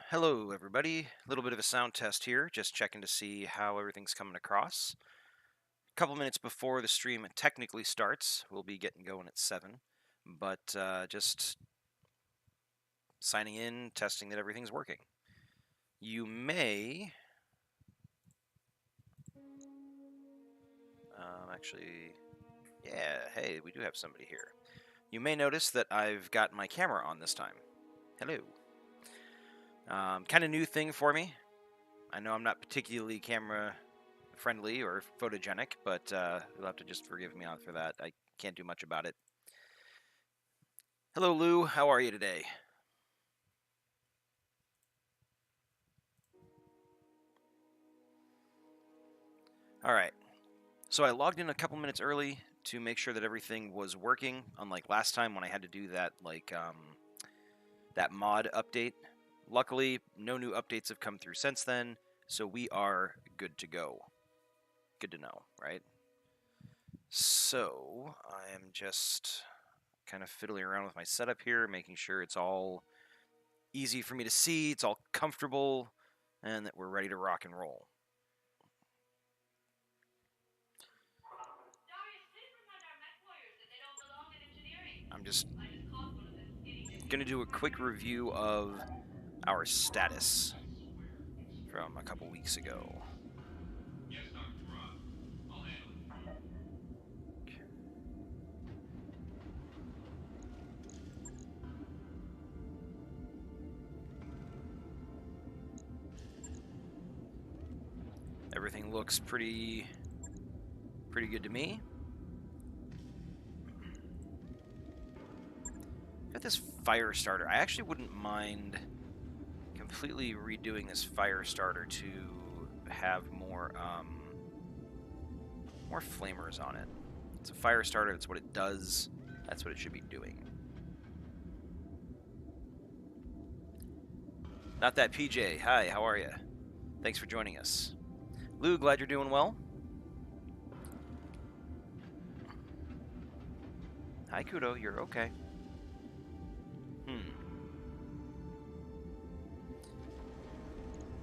Hello, everybody. A little bit of a sound test here, just checking to see how everything's coming across. A couple minutes before the stream technically starts, we'll be getting going at 7, but just signing in, testing that everything's working. You may... actually, yeah, hey, we do have somebody here. You may notice that I've got my camera on this time. Hello. Kind of new thing for me. I know I'm not particularly camera friendly or photogenic, but you'll have to just forgive me for that. I can't do much about it. Hello, Lou. How are you today? All right. So I logged in a couple minutes early to make sure that everything was working, unlike last time when I had to do that that mod update. Luckily, no new updates have come through since then, so we are good to go. Good to know, right? So I am just kind of fiddling around with my setup here, making sure it's all easy for me to see, it's all comfortable, and that we're ready to rock and roll. I'm just going to do a quick review of our status from a couple weeks ago. Everything looks pretty good to me. Got this fire starter. I actually wouldn't mind completely redoing this fire starter to have more flamers on it. It's a fire starter. That's what it does. That's what it should be doing. Not that PJ. Hi, how are you? Thanks for joining us. Lou, glad you're doing well. Hi, Kudo. You're okay.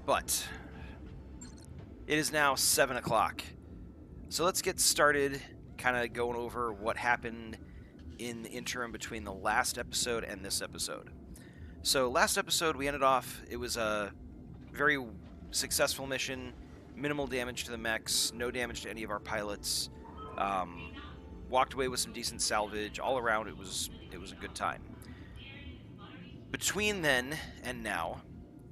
But it is now 7 o'clock. So let's get started kind of going over what happened in the interim between the last episode and this episode. So last episode we ended off, it was a very successful mission, minimal damage to the mechs, no damage to any of our pilots. Walked away with some decent salvage. All around it was a good time. Between then and now,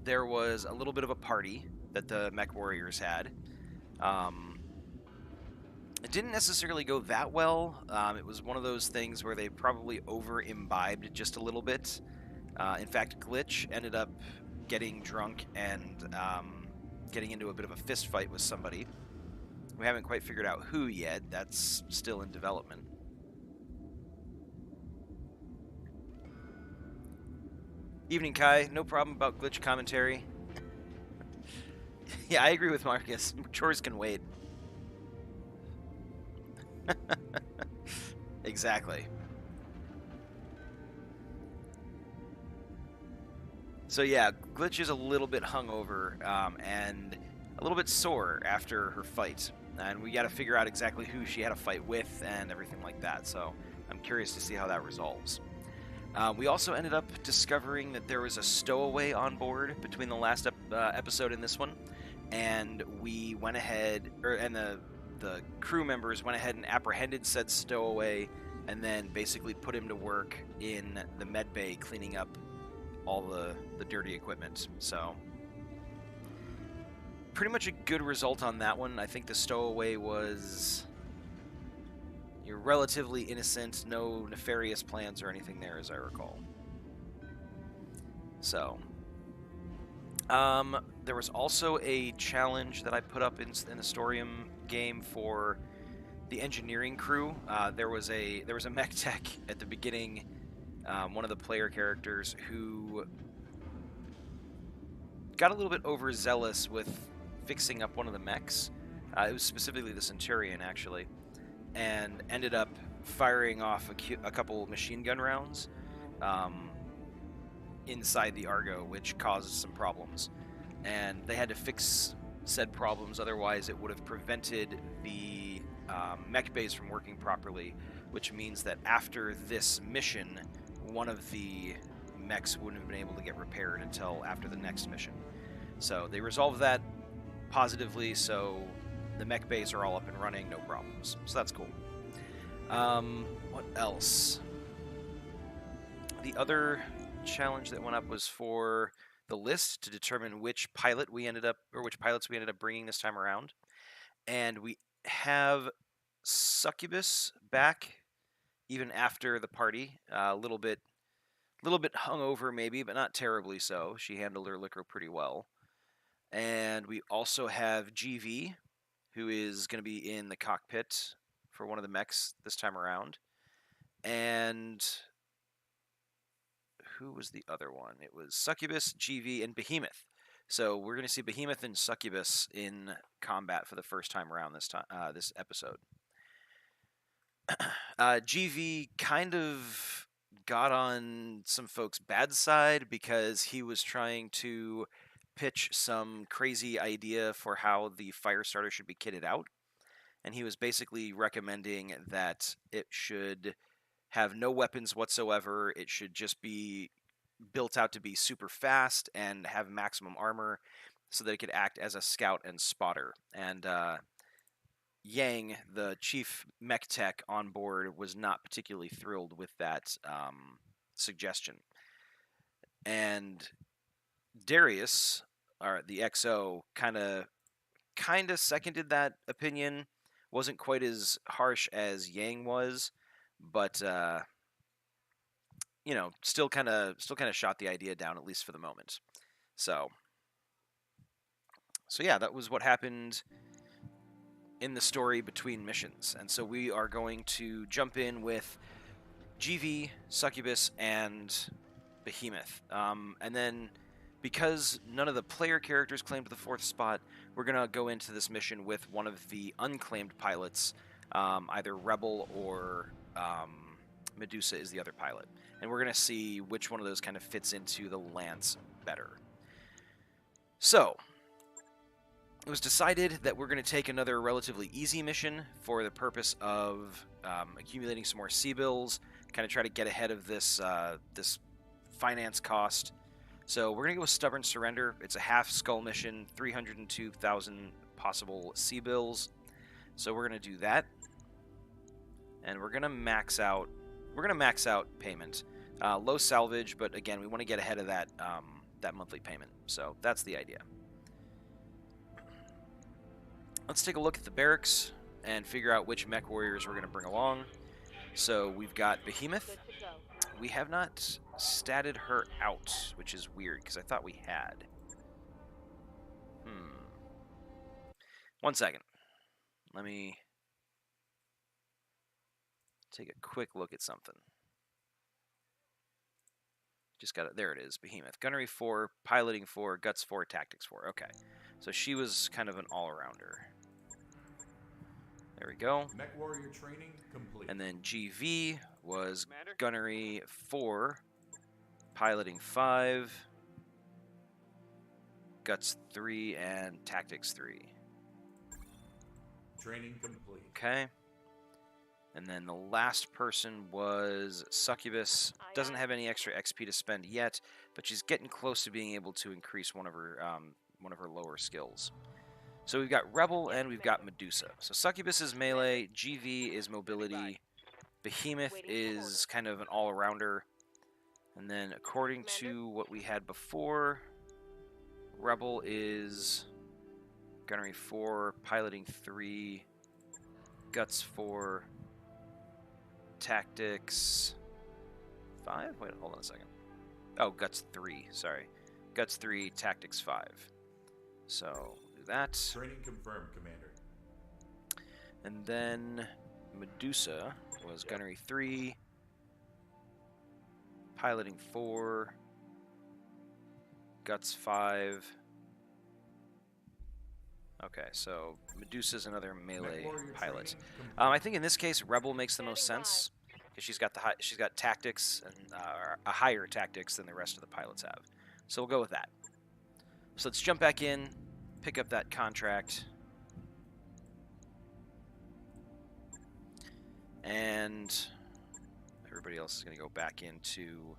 there was a little bit of a party that the mech warriors had. It didn't necessarily go that well. It was one of those things where they probably over-imbibed just a little bit. In fact, Glitch ended up getting drunk and getting into a bit of a fist fight with somebody. We haven't quite figured out who yet. That's still in development. Evening, Kai. No problem about Glitch commentary. Yeah, I agree with Marcus. Chores can wait. Exactly. So yeah, Glitch is a little bit hungover and a little bit sore after her fight. And we got to figure out exactly who she had a fight with and everything like that. So I'm curious to see how that resolves. We also ended up discovering that there was a stowaway on board between the last episode and this one. And we went ahead, and the crew members went ahead and apprehended said stowaway and then basically put him to work in the med bay cleaning up all the dirty equipment. So pretty much a good result on that one. I think the stowaway was relatively innocent, no nefarious plans or anything there, as I recall. So there was also a challenge that I put up in the Storium game for the engineering crew. There was a mech tech at the beginning, one of the player characters who got a little bit overzealous with fixing up one of the mechs. It was specifically the Centurion, actually, and ended up firing off a couple machine gun rounds. inside the Argo, which caused some problems. And they had to fix said problems, otherwise it would have prevented the mech base from working properly, which means that after this mission, one of the mechs wouldn't have been able to get repaired until after the next mission. So they resolved that positively, so the mech base are all up and running, no problems. So that's cool. What else? The other challenge that went up was for the list to determine which pilots we ended up bringing this time around, and we have Succubus back even after the party. A little bit hungover maybe, but not terribly so. She handled her liquor pretty well. And we also have GV, who is going to be in the cockpit for one of the mechs this time around. And who was the other one? It was Succubus, GV, and Behemoth. So we're going to see Behemoth and Succubus in combat for the first time around this episode. GV kind of got on some folks' bad side because he was trying to pitch some crazy idea for how the fire starter should be kitted out. And he was basically recommending that it should have no weapons whatsoever. It should just be built out to be super fast and have maximum armor so that it could act as a scout and spotter. And Yang, the chief mech tech on board, was not particularly thrilled with that suggestion. And Darius, or the XO, kind of seconded that opinion. Wasn't quite as harsh as Yang was, but still kind of shot the idea down, at least for the moment. So yeah, that was what happened in the story between missions. And so we are going to jump in with GV, Succubus, and Behemoth. And then, because none of the player characters claimed the 4th spot, we're going to go into this mission with one of the unclaimed pilots, either Rebel or Medusa is the other pilot. And we're going to see which one of those kind of fits into the Lance better. So, it was decided that we're going to take another relatively easy mission for the purpose of accumulating some more C-bills, kind of try to get ahead of this this finance cost. So we're going to go with Stubborn Surrender. It's a half skull mission, 302,000 possible C-bills. So we're going to do that. And we're going to max out payment. Low salvage, but again, we want to get ahead of that that monthly payment. So that's the idea. Let's take a look at the barracks and figure out which mech warriors we're going to bring along. So we've got Behemoth. We have not statted her out, which is weird because I thought we had. One second. Let me take a quick look at something. Just got it. There it is. Behemoth. Gunnery 4, piloting 4, guts 4, tactics 4. Okay. So she was kind of an all-arounder. There we go. Mech warrior training complete. And then GV was gunnery 4, piloting 5, guts 3, and tactics 3. Training complete. Okay. And then the last person was Succubus. Doesn't have any extra XP to spend yet, but she's getting close to being able to increase one of her lower skills. So we've got Rebel and we've got Medusa. So Succubus is melee, GV is mobility, Behemoth is kind of an all-arounder, and then according to what we had before, Rebel is gunnery 4, piloting 3, guts 4, tactics 5? Wait, hold on a second. Oh, guts 3, sorry. Guts 3, tactics 5. So do that. Training confirmed, Commander. And then Medusa was gunnery 3, piloting 4, guts 5. Okay, so Medusa's another melee pilot. I think in this case, Rebel makes the most sense. because she's got tactics and a higher tactics than the rest of the pilots have. So we'll go with that. So let's jump back in, pick up that contract, and everybody else is going to go back into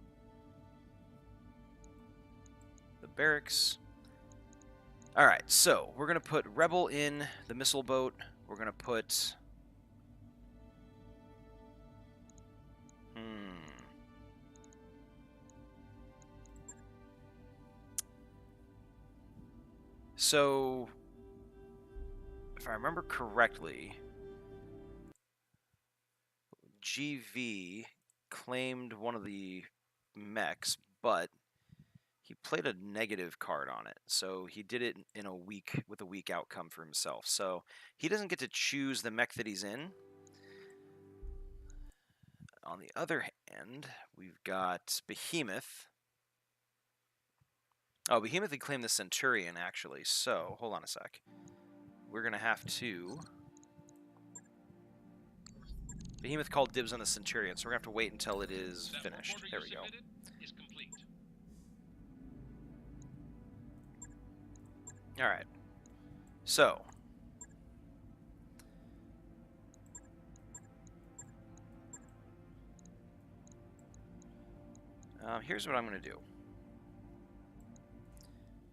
the barracks. All right, so we're going to put Rebel in the missile boat. We're going to put... So, if I remember correctly, GV claimed one of the mechs, but he played a negative card on it. So he did it in a weak with a weak outcome for himself. So he doesn't get to choose the mech that he's in. On the other hand, we've got Behemoth. Oh, Behemoth had claimed the Centurion, actually. So, hold on a sec. We're going to have to... Behemoth called dibs on the Centurion, so we're going to have to wait until it is finished. There we go. Alright. So... here's what I'm going to do.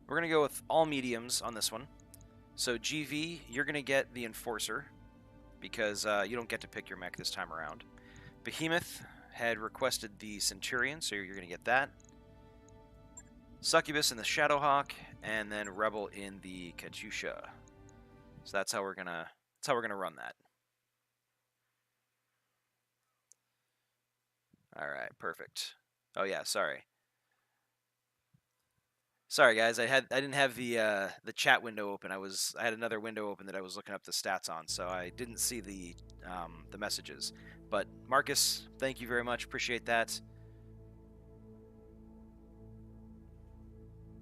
We're going to go with all mediums on this one. So GV, you're going to get the Enforcer, because you don't get to pick your mech this time around. Behemoth had requested the Centurion, so you're going to get that. Succubus in the Shadowhawk, and then Rebel in the Katyusha. So that's how we're gonna run that. All right, perfect. Oh yeah, sorry. Sorry guys, I didn't have the chat window open. I had another window open that I was looking up the stats on, so I didn't see the messages. But Marcus, thank you very much. Appreciate that.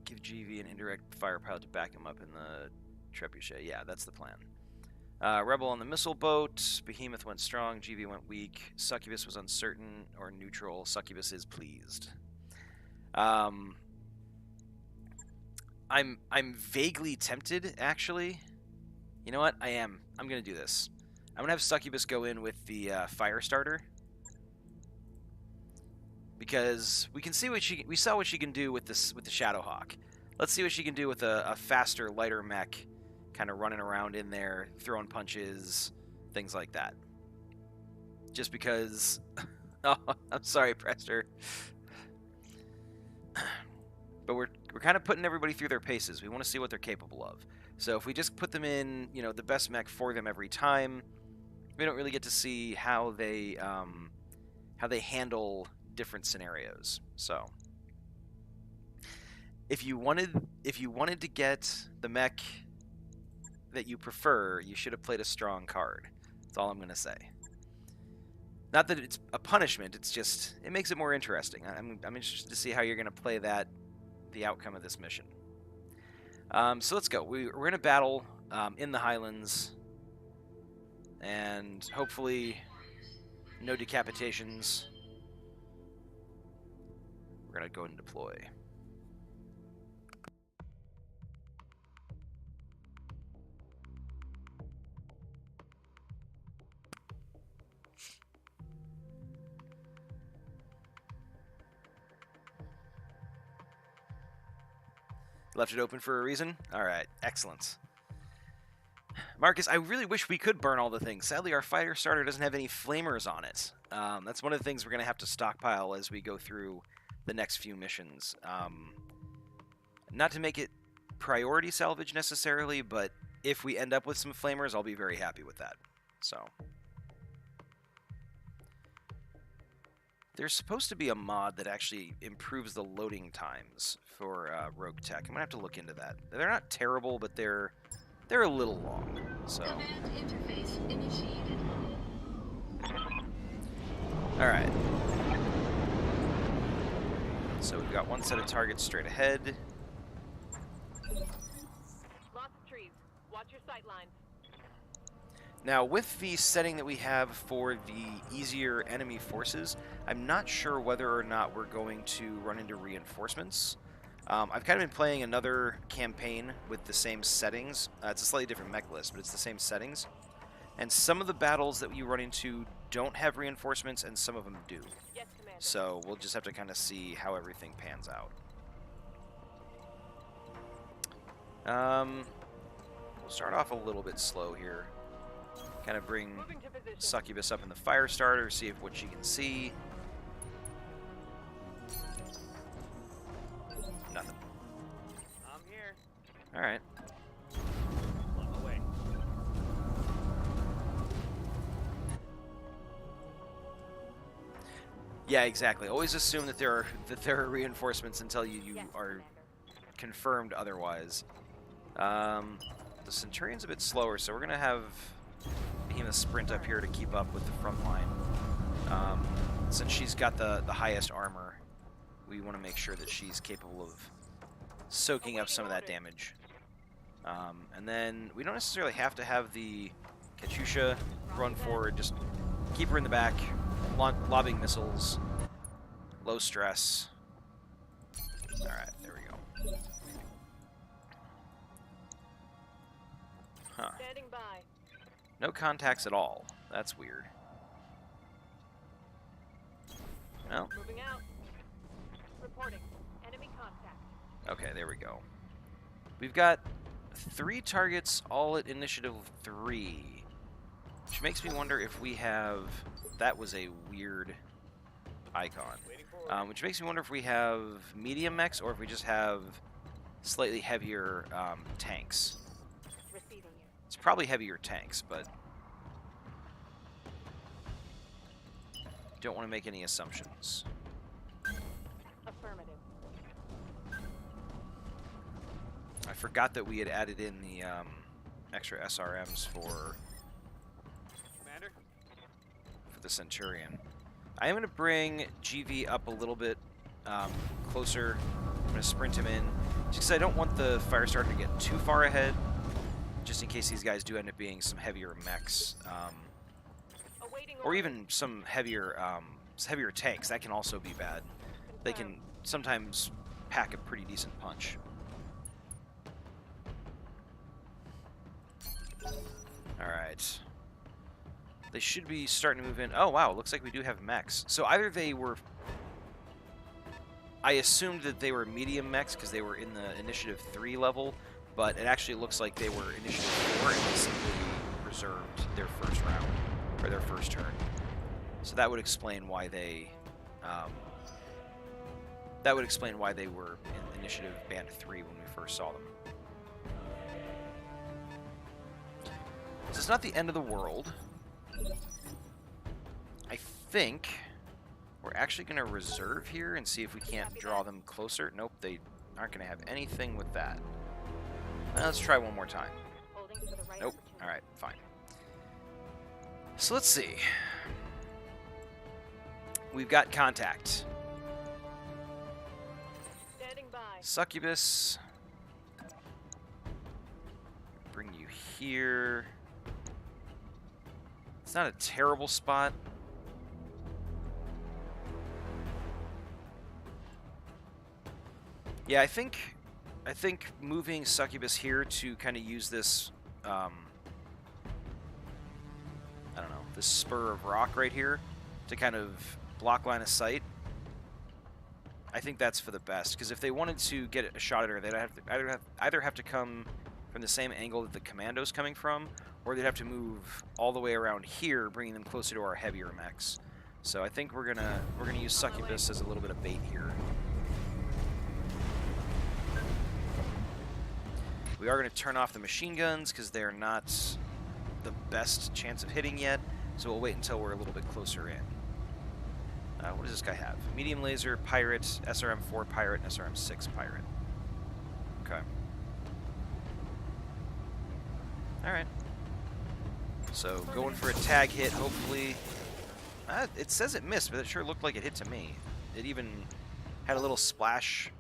Give GV an indirect fire pilot to back him up in the trebuchet. Yeah, that's the plan. Rebel on the missile boat. Behemoth went strong. GV went weak. Succubus was uncertain or neutral. Succubus is pleased. I'm vaguely tempted, actually. You know what? I am. I'm gonna do this. I'm gonna have Succubus go in with the fire starter, because we can see what we saw what she can do with the Shadowhawk. Let's see what she can do with a faster, lighter mech, kind of running around in there, throwing punches, things like that. Just because... oh, I'm sorry, Prester. But we're kind of putting everybody through their paces. We want to see what they're capable of. So if we just put them in, you know, the best mech for them every time, we don't really get to see how they handle different scenarios. So if you wanted to get the mech that you prefer, you should have played a strong card. That's all I'm going to say. Not that it's a punishment, it's just, it makes it more interesting. I'm interested to see how you're going to play the outcome of this mission. So let's go. We're going to battle in the Highlands, and hopefully no decapitations. We're going to go and deploy. Left it open for a reason? Alright, excellent. Marcus, I really wish we could burn all the things. Sadly, our fighter starter doesn't have any flamers on it. That's one of the things we're going to have to stockpile as we go through the next few missions. Not to make it priority salvage necessarily, but if we end up with some flamers, I'll be very happy with that. So... there's supposed to be a mod that actually improves the loading times for Roguetech. I'm gonna have to look into that. They're not terrible, but they're a little long. So. Command interface initiated. All right. So we've got one set of targets straight ahead. Lots of trees. Watch your sight lines. Now, with the setting that we have for the easier enemy forces, I'm not sure whether or not we're going to run into reinforcements. I've kind of been playing another campaign with the same settings. It's a slightly different mech list, but it's the same settings. And some of the battles that you run into don't have reinforcements, and some of them do. Yes, Commander. So we'll just have to kind of see how everything pans out. We'll start off a little bit slow here. Kind of bring Moving to position. Succubus up in the fire starter, see what she can see. Nothing. I'm here. All right. On my way. Yeah, exactly. Always assume that there are reinforcements until you Yes, are Commander. confirmed otherwise. The Centurion's a bit slower, so we're gonna have Behemoth sprint up here to keep up with the front line. Since she's got the highest armor, we want to make sure that she's capable of soaking up some of that damage. And then we don't necessarily have to have the Katyusha run forward, just keep her in the back, lobbing missiles, low stress. Alright, there we go. Huh. Standing by. No contacts at all. That's weird. No? Moving out. Reporting. Enemy contact. Okay, there we go. We've got 3 targets all at initiative 3. Which makes me wonder if we have... That was a weird icon. Waiting for Which makes me wonder if we have medium mechs or if we just have slightly heavier tanks. receiving you. It's probably heavier tanks, but don't want to make any assumptions. Affirmative. I forgot that we had added in the extra SRMs for Commander. the Centurion. I am going to bring GV up a little bit closer. I'm going to sprint him in, just because I don't want the Firestarter to get too far ahead, just in case these guys do end up being some heavier mechs, Awaiting or orders. even some heavier tanks. That can also be bad. They can sometimes pack a pretty decent punch. Alright. They should be starting to move in. Oh, wow. Looks like we do have mechs. So either they were... I assumed that they were medium mechs because they were in the Initiative 3 level, but it actually looks like they were Initiative 4 and they simply reserved their first round, or their first turn. So that would explain why they... that would explain why they were in Initiative Band 3 when we first saw them. So it's not the end of the world. I think we're actually going to reserve here and see if we can't draw them closer. Nope, they aren't going to have anything with that. Let's try one more time. Holding for the right Nope. opportunity. Alright, fine. So let's see. We've got contact. Standing by. Succubus. Bring you here. It's not a terrible spot. Yeah, I think moving Succubus here to kind of use this, I don't know, this spur of rock right here to kind of block line of sight. I think that's for the best, because if they wanted to get a shot at her, they'd have to either have to come from the same angle that the commando's coming from, or they'd have to move all the way around here, bringing them closer to our heavier mechs. So I think we're gonna use Succubus as a little bit of bait here. We are going to turn off the machine guns because they're not the best chance of hitting yet, so we'll wait until we're a little bit closer in. What does this guy have? Medium laser, pirate, SRM-4 pirate, and SRM-6 pirate. Okay. Alright. So going for a tag hit, hopefully. It says it missed, but it sure looked like it hit to me. It even had a little splash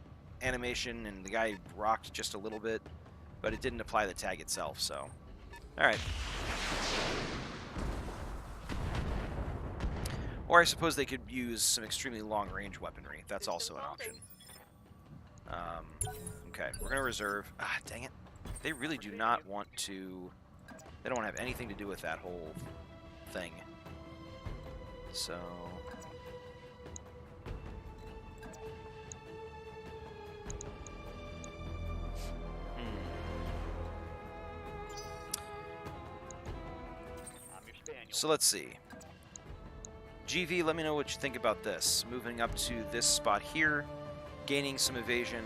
animation, and the guy rocked just a little bit. But it didn't apply the tag itself, so... Alright. Or I suppose they could use some extremely long-range weaponry. That's also an option. Okay, we're going to reserve... Ah, dang it. They really do not want to... They don't want to have anything to do with that whole thing. So... So let's see. GV, let me know what you think about this. Moving up to this spot here, gaining some evasion.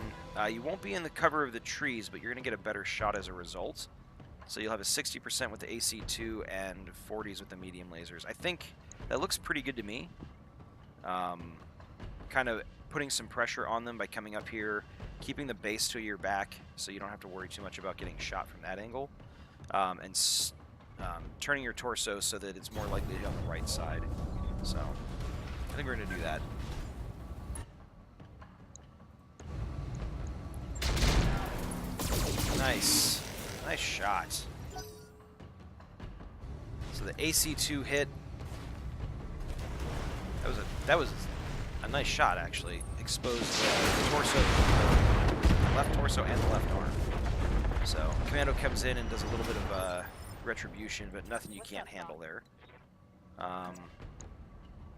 You won't be in the cover of the trees, but you're going to get a better shot as a result. So you'll have a 60% with the AC2 and 40s with the medium lasers. I think that looks pretty good to me. Kind of putting some pressure on them by coming up here, keeping the base to your back so you don't have to worry too much about getting shot from that angle. And turning your torso so that it's more likely to be on the right side. So, I think we're going to do that. Nice. Nice shot. So the AC2 hit. That was a nice shot, actually. Exposed the torso, the left torso and the left arm. So, Commando comes in and does a little bit of retribution, but nothing you can't handle there.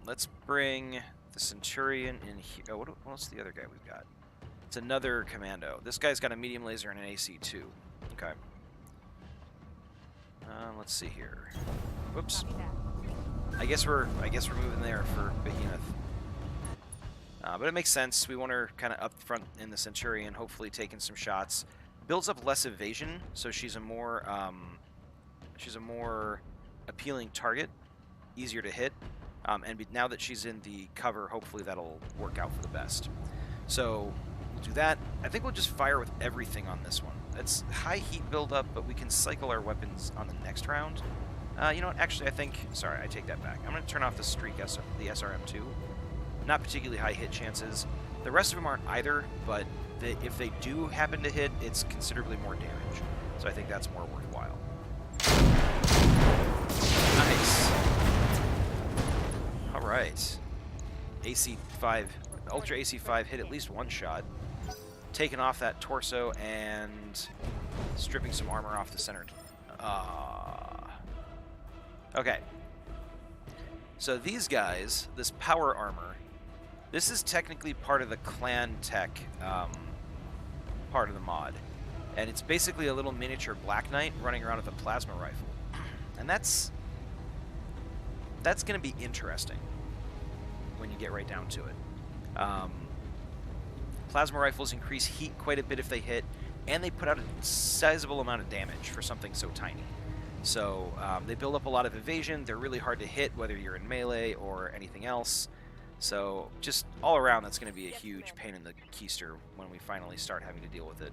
Let's bring the Centurion in here. Oh, what's the other guy we've got? It's another Commando. This guy's got a medium laser and an AC2. Okay. Let's see here. Whoops. I guess we're moving there for Behemoth. But it makes sense. We want her kind of up front in the Centurion, hopefully taking some shots. Builds up less evasion, so she's a more appealing target, easier to hit. And now that she's in the cover, hopefully that'll work out for the best. So we'll do that. I think we'll just fire with everything on this one. It's high heat buildup, but we can cycle our weapons on the next round. You know what? Actually, sorry, I take that back. I'm going to turn off the the SRM2. Not particularly high hit chances. The rest of them aren't either, but if they do happen to hit, it's considerably more damage. So I think that's more worthwhile. Nice. All right. AC5, Ultra AC5 hit at least one shot. Taking off that torso and stripping some armor off the center. Okay. So these guys, this power armor, this is technically part of the clan tech part of the mod. And it's basically a little miniature Black Knight running around with a plasma rifle. And that's going to be interesting when you get right down to it. Plasma rifles increase heat quite a bit if they hit, and they put out a sizable amount of damage for something so tiny. So they build up a lot of evasion. They're really hard to hit, whether you're in melee or anything else. So just all around, that's going to be a huge pain in the keister when we finally start having to deal with it.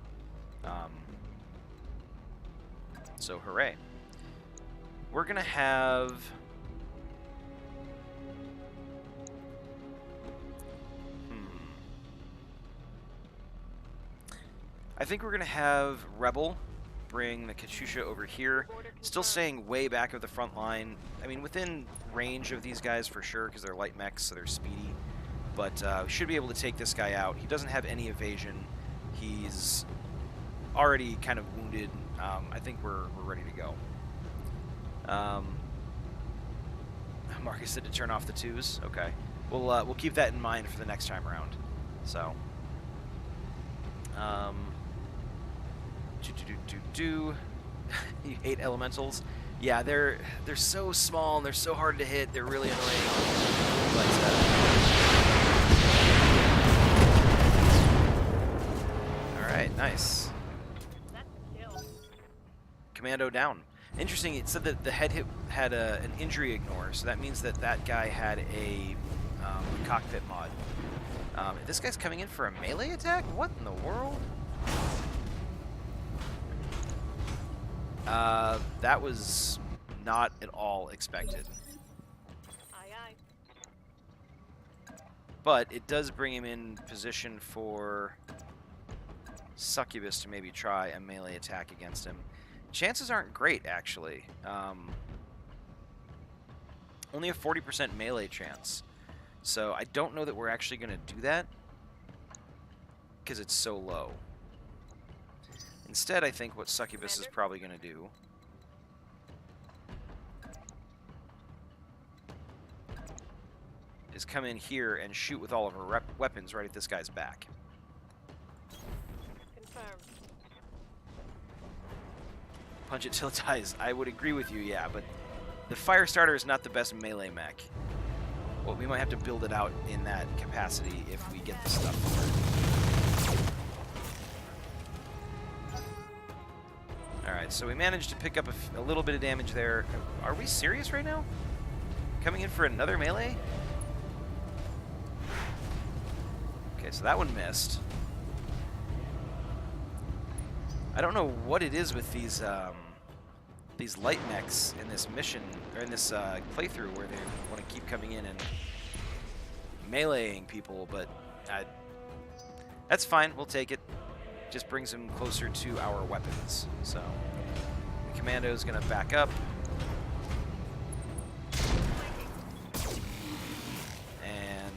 So hooray. We're going to have... I think we're going to have Rebel bring the Katyusha over here. Still staying way back of the front line. I mean, within range of these guys for sure, because they're light mechs, so they're speedy. But we should be able to take this guy out. He doesn't have any evasion. He's already kind of wounded. I think we're ready to go. Marcus said to turn off the twos. Okay. We'll keep that in mind for the next time around. So... you hate elementals? Yeah, they're so small and they're so hard to hit. They're really annoying. But all right, nice. Commando down. Interesting. It said that the head hit had an injury ignore, so that means that guy had a cockpit mod. This guy's coming in for a melee attack? What in the world? That was not at all expected. Aye, aye. But it does bring him in position for Succubus to maybe try a melee attack against him. Chances aren't great, actually. only a 40% melee chance. So I don't know that we're actually going to do that because it's so low. Instead, I think what Succubus is probably going to do is come in here and shoot with all of her weapons right at this guy's back. Confirmed. Punch it till it dies. I would agree with you, yeah, but the Firestarter is not the best melee mech. Well, we might have to build it out in that capacity if we get the stuff for it. Alright, so we managed to pick up a little bit of damage there. Are we serious right now? Coming in for another melee? Okay, so that one missed. I don't know what it is with these light mechs in this mission, or in this playthrough, where they want to keep coming in and meleeing people, but that's fine. We'll take it. Just brings them closer to our weapons. So the commando is going to back up. And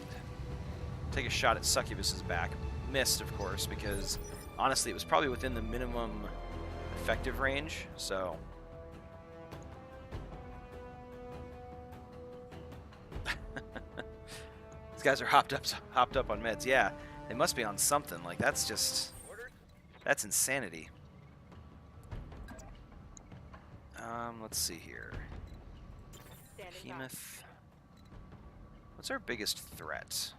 take a shot at Succubus's back. Missed, of course, because honestly it was probably within the minimum effective range, so... These guys are hopped up on meds. Yeah, they must be on something. Like, that's just... That's insanity. Let's see here. Behemoth. What's our biggest threat?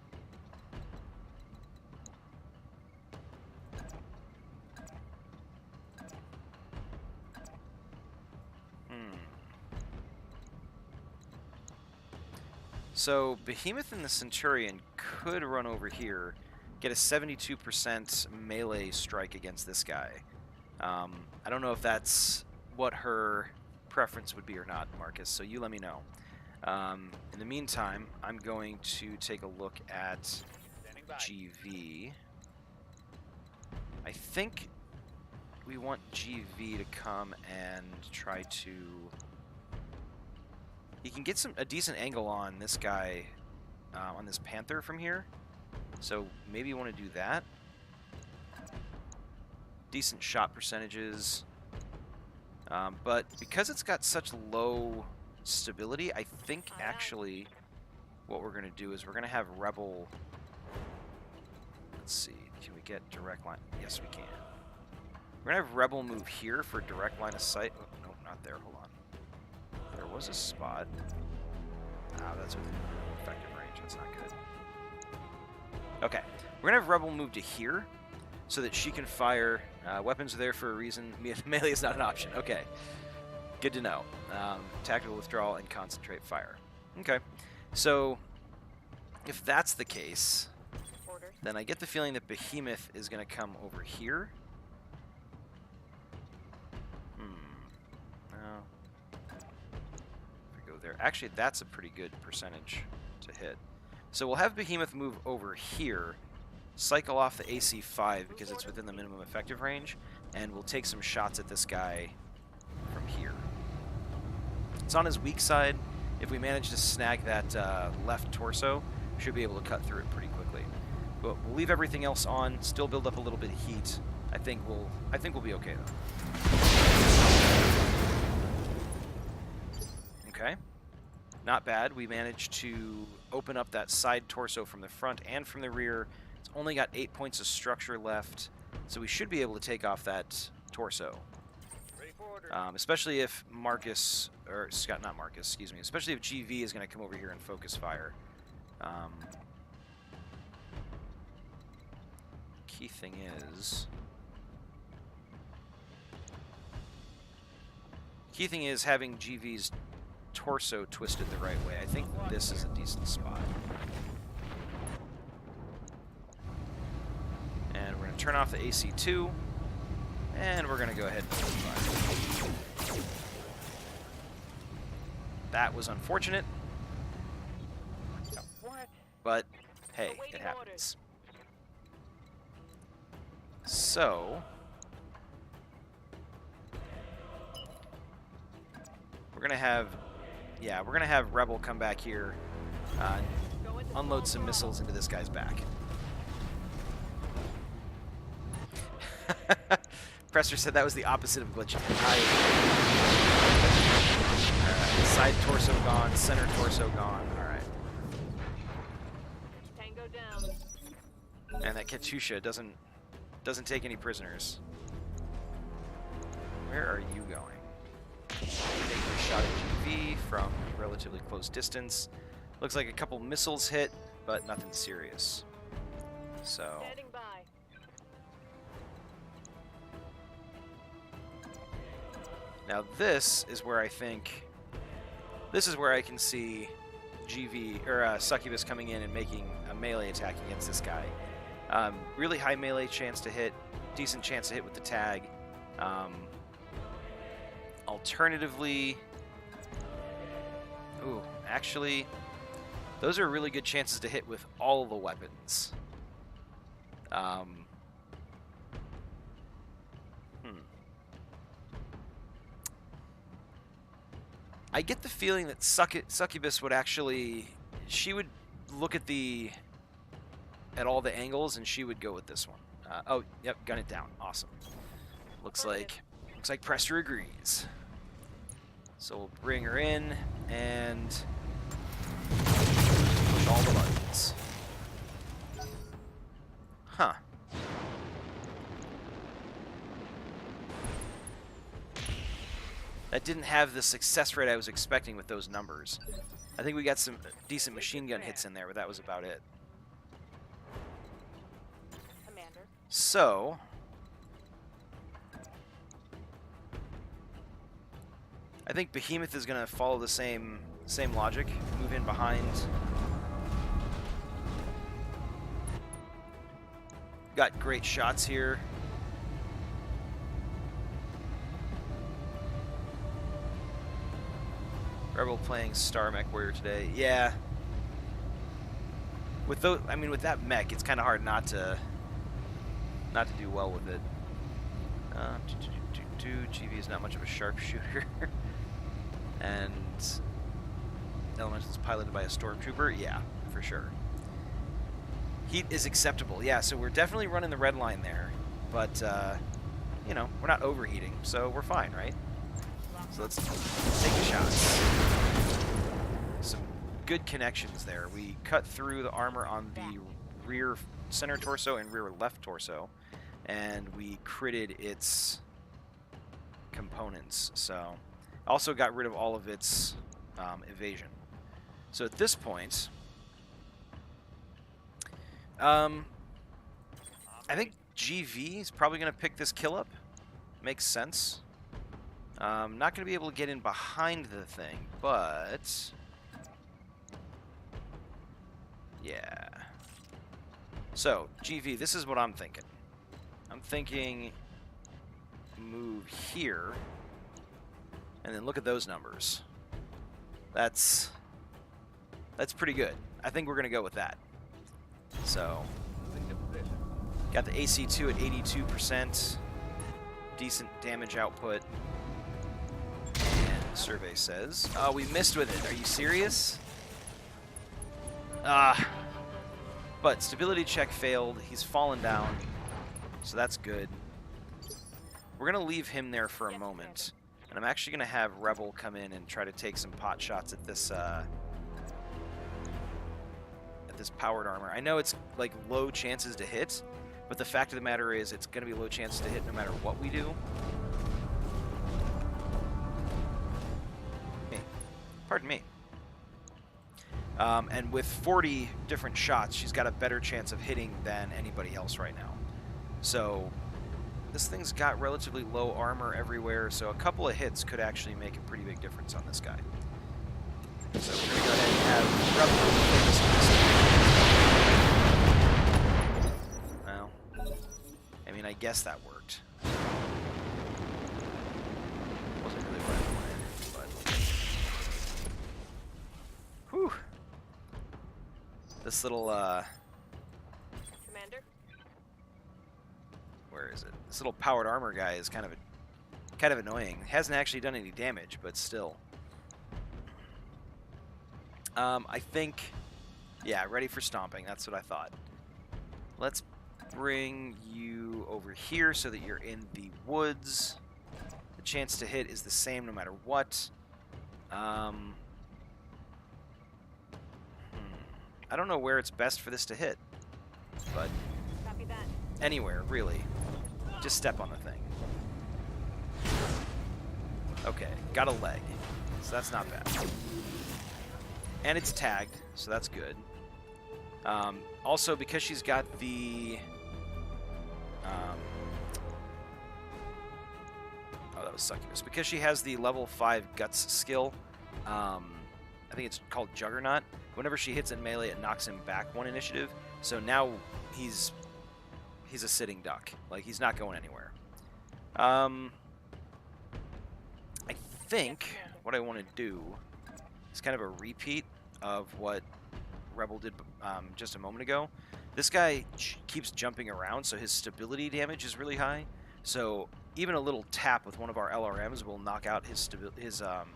So Behemoth and the Centurion could run over here, get a 72% melee strike against this guy. I don't know if that's what her preference would be or not, Marcus, so you let me know. In the meantime, I'm going to take a look at GV. I think we want GV to come and try to... He can get a decent angle on this guy, on this Panther from here. So maybe you want to do that. Decent shot percentages. But because it's got such low stability, I think actually what we're going to do is we're going to have Rebel... Let's see, can we get direct line? Yes, we can. We're going to have Rebel move here for direct line of sight. Oh, no, not there, hold on. There was a spot. Ah, that's within effective range. That's not good. Okay, we're gonna have Rebel move to here, so that she can fire. Weapons are there for a reason. Melee is not an option. Okay, good to know. Tactical withdrawal and concentrate fire. Okay, so if that's the case, then I get the feeling that Behemoth is gonna come over here. There. Actually, that's a pretty good percentage to hit. So we'll have Behemoth move over here, cycle off the AC5 because it's within the minimum effective range, and we'll take some shots at this guy from here. It's on his weak side. If we manage to snag that left torso, we should be able to cut through it pretty quickly. But we'll leave everything else on, still build up a little bit of heat. I think we'll be okay though. Okay. Not bad. We managed to open up that side torso from the front and from the rear. It's only got 8 points of structure left, so we should be able to take off that torso. Especially if Marcus, or Scott, not Marcus, excuse me, especially if GV is going to come over here and focus fire. Key thing is having GV's torso twisted the right way. I think this is a decent spot. And we're going to turn off the AC2, and we're going to go ahead and fire. That was unfortunate, but hey, it happens. So we're going to have yeah, we're gonna have Rebel come back here, Go into unload small some missiles throttle. into this guy's back. Presser said that was the opposite of glitching. Alright, side torso gone, center torso gone. Alright. Tango down. And that Katyusha doesn't take any prisoners. Where are you going? Taking a shot at GV from relatively close distance. Looks like a couple missiles hit, but nothing serious. So Standing by. now this is where I can see GV or Succubus coming in and making a melee attack against this guy. Really high melee chance to hit, decent chance to hit with the tag. Alternatively, ooh, actually, those are really good chances to hit with all the weapons. I get the feeling that Succubus would actually, she would look at all the angles and she would go with this one. Oh, yep, gun it down. Awesome. Looks like Presser agrees. So we'll bring her in and push all the buttons. Huh. That didn't have the success rate I was expecting with those numbers. I think we got some decent machine gun hits in there, but that was about it. Commander. So, I think Behemoth is going to follow the same logic. Move in behind. Got great shots here. Rebel playing Star Mech Warrior today. Yeah. With those, I mean, with that mech, it's kind of hard not to do well with it. GV is not much of a sharpshooter. And Elemental is piloted by a stormtrooper. Yeah, for sure. Heat is acceptable. Yeah, so we're definitely running the red line there, but you know, we're not overheating, so we're fine, right? So let's take the shots. Some good connections there. We cut through the armor on the rear center torso and rear left torso, and we critted its components. So also got rid of all of its evasion. So at this point, I think GV is probably going to pick this kill up. Makes sense. Not going to be able to get in behind the thing, but yeah. So, GV, this is what I'm thinking. I'm thinking move here, and then look at those numbers. That's pretty good. I think we're going to go with that. So, got the AC2 at 82%. Decent damage output. And the survey says, oh, we missed with it. Are you serious? But stability check failed. He's fallen down. So that's good. We're going to leave him there for a moment. And I'm actually going to have Rebel come in and try to take some pot shots at this powered armor. I know it's like low chances to hit, but the fact of the matter is it's going to be low chances to hit no matter what we do. Pardon me. And with 40 different shots, she's got a better chance of hitting than anybody else right now. So this thing's got relatively low armor everywhere, so a couple of hits could actually make a pretty big difference on this guy. So we're going to go ahead and have Rebel focus on this guy. Well, I mean, I guess that worked. Wasn't really what I wanted, but... Whew. This little, Commander. where is it? This little powered armor guy is kind of annoying. Hasn't actually done any damage, but still. I think, yeah, ready for stomping. That's what I thought. Let's bring you over here so that you're in the woods. The chance to hit is the same no matter what. I don't know where it's best for this to hit, but Copy that. anywhere, really. Just step on the thing. Okay, got a leg, so that's not bad. And it's tagged, so that's good. Also, because she's got the... oh, that was succubus. Because she has the level 5 guts skill, I think it's called Juggernaut. Whenever she hits in melee, it knocks him back 1 initiative. So now he's a sitting duck. Like, he's not going anywhere. I think what I want to do is kind of a repeat of what Rebel did just a moment ago. This guy keeps jumping around, so his stability damage is really high. So even a little tap with one of our LRMs will knock out his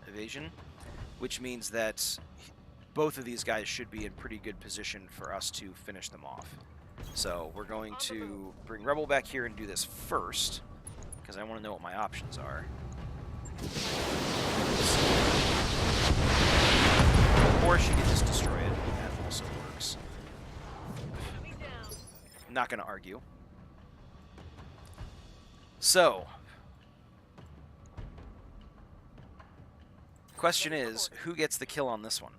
evasion, which means that both of these guys should be in pretty good position for us to finish them off. So we're going to bring Rebel back here and do this first, because I want to know what my options are. Or she can just destroy it. That also works. Enemy down. Not going to argue. So, question is, who gets the kill on this one?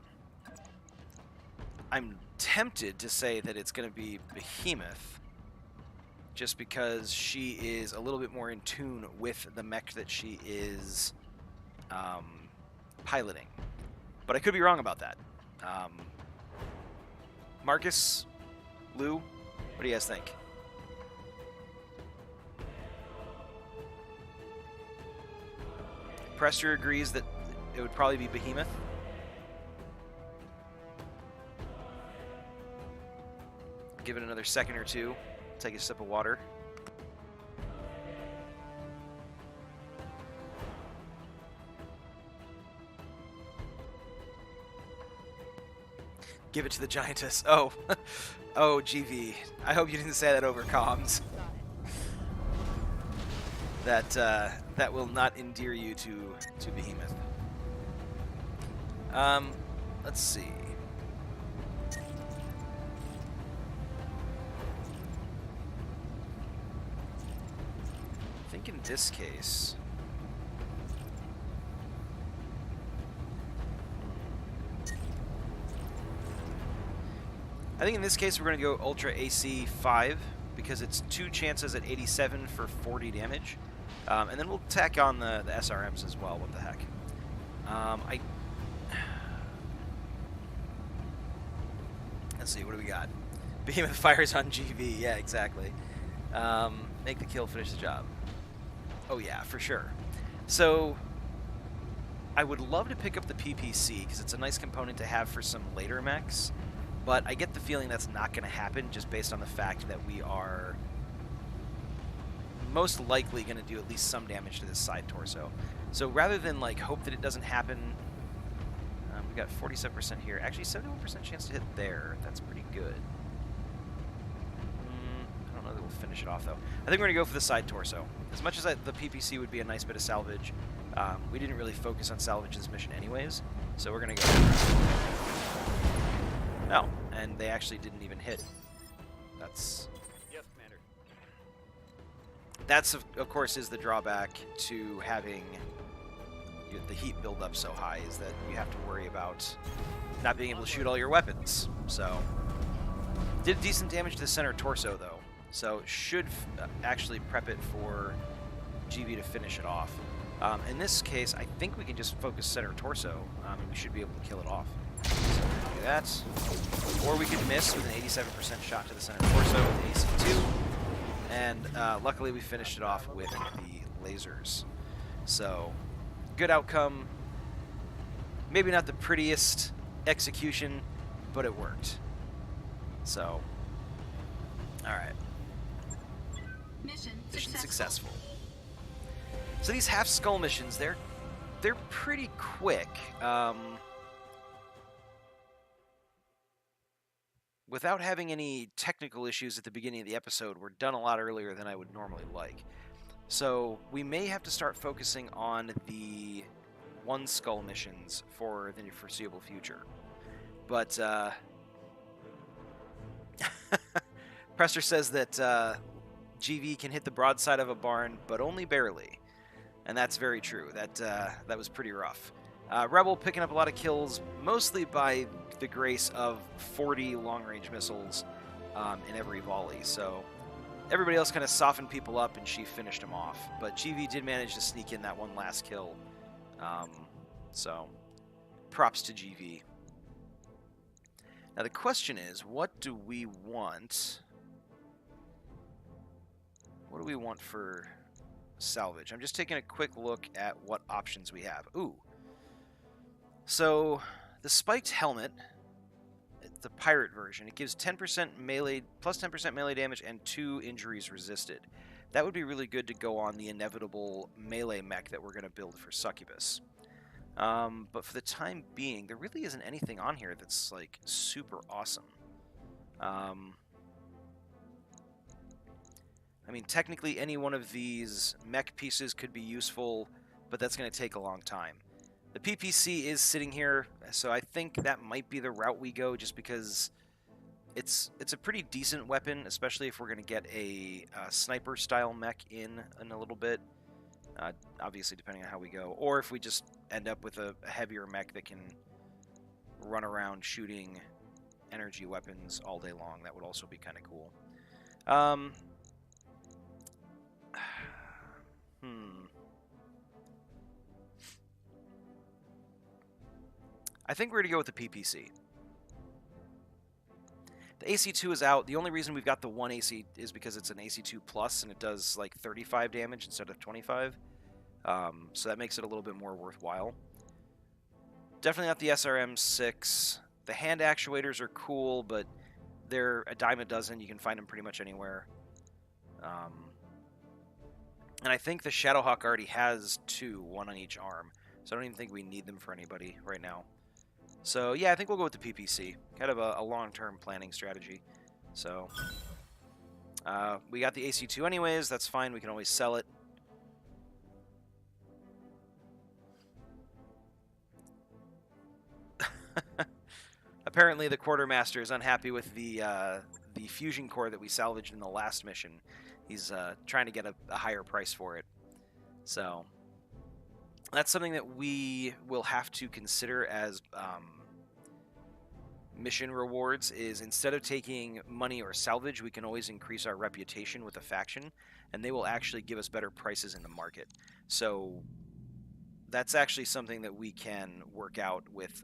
I'm tempted to say that it's going to be Behemoth, just because she is a little bit more in tune with the mech that she is piloting. But I could be wrong about that. Marcus, Lou, what do you guys think? Prester agrees that it would probably be Behemoth. Give it another second or two. Take a sip of water. Give it to the giantess. Oh, oh, GV. I hope you didn't say that over comms. That will not endear you to Behemoth. Let's see. I think in this case, we're going to go Ultra AC 5 because it's 2 chances at 87 for 40 damage. And then we'll tack on the SRMs as well. What the heck? Let's see, what do we got? Behemoth fires on GV. Yeah, exactly. Make the kill, finish the job. Oh yeah, for sure. So I would love to pick up the PPC because it's a nice component to have for some later mechs, but I get the feeling that's not going to happen just based on the fact that we are most likely going to do at least some damage to this side torso. So rather than like hope that it doesn't happen, we got 47% here. Actually, 71% chance to hit there. That's pretty good. I don't know that we'll finish it off though. I think we're going to go for the side torso. As much as the PPC would be a nice bit of salvage, we didn't really focus on salvage this mission anyways, so we're going to go. No, and they actually didn't even hit. That's... Yes, Commander. That's, of course, is the drawback to having the heat build up so high, is that you have to worry about not being able to shoot all your weapons. So, did decent damage to the center torso, though. So, should actually prep it for GV to finish it off. In this case, I think we can just focus center torso, and we should be able to kill it off. So, do that. Or we could miss with an 87% shot to the center torso with AC2. And luckily we finished it off with the lasers. So, good outcome. Maybe not the prettiest execution, but it worked. So, alright. Mission Successful. So these half skull missions, they're pretty quick. without having any technical issues at the beginning of the episode, we're done a lot earlier than I would normally like. So we may have to start focusing on the one skull missions for the foreseeable future. But Prester says that GV can hit the broadside of a barn, but only barely. And that's very true. That was pretty rough. Rebel picking up a lot of kills, mostly by the grace of 40 long-range missiles in every volley. So everybody else kind of softened people up, and she finished them off. But GV did manage to sneak in that one last kill. So props to GV. Now the question is, what do we want? What do we want for salvage? I'm just taking a quick look at what options we have. Ooh. So the spiked helmet, the pirate version, it gives 10% melee, plus 10% melee damage and 2 injuries resisted. That would be really good to go on the inevitable melee mech that we're going to build for Succubus. But for the time being, there really isn't anything on here that's like super awesome. I mean, technically any one of these mech pieces could be useful, but that's going to take a long time. The PPC is sitting here, so I think that might be the route we go, just because it's a pretty decent weapon, especially if we're going to get a sniper-style mech in a little bit. Obviously, depending on how we go. Or if we just end up with a heavier mech that can run around shooting energy weapons all day long, that would also be kind of cool. I think we're going to go with the PPC. The AC2 is out. The only reason we've got the one AC is because it's an AC2 plus, and it does like 35 damage instead of 25. So that makes it a little bit more worthwhile. Definitely not the SRM6. The hand actuators are cool, but they're a dime a dozen. You can find them pretty much anywhere. And I think the Shadowhawk already has 2, 1 on each arm. So I don't even think we need them for anybody right now. So yeah, I think we'll go with the PPC. Kind of a long-term planning strategy. So we got the AC2 anyways. That's fine. We can always sell it. Apparently the Quartermaster is unhappy with the fusion core that we salvaged in the last mission. He's trying to get a higher price for it. So that's something that we will have to consider as mission rewards, is instead of taking money or salvage, we can always increase our reputation with a faction, and they will actually give us better prices in the market. So that's actually something that we can work out with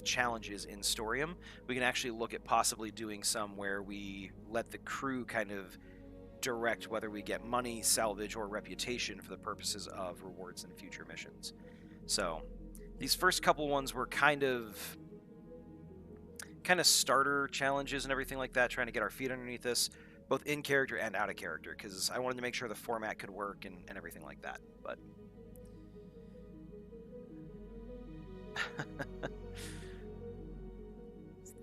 challenges in Storium. We can actually look at possibly doing some where we let the crew kind of direct whether we get money, salvage, or reputation for the purposes of rewards in future missions. So these first couple ones were kind of starter challenges and everything like that, trying to get our feet underneath us, both in character and out of character, because I wanted to make sure the format could work and everything like that. But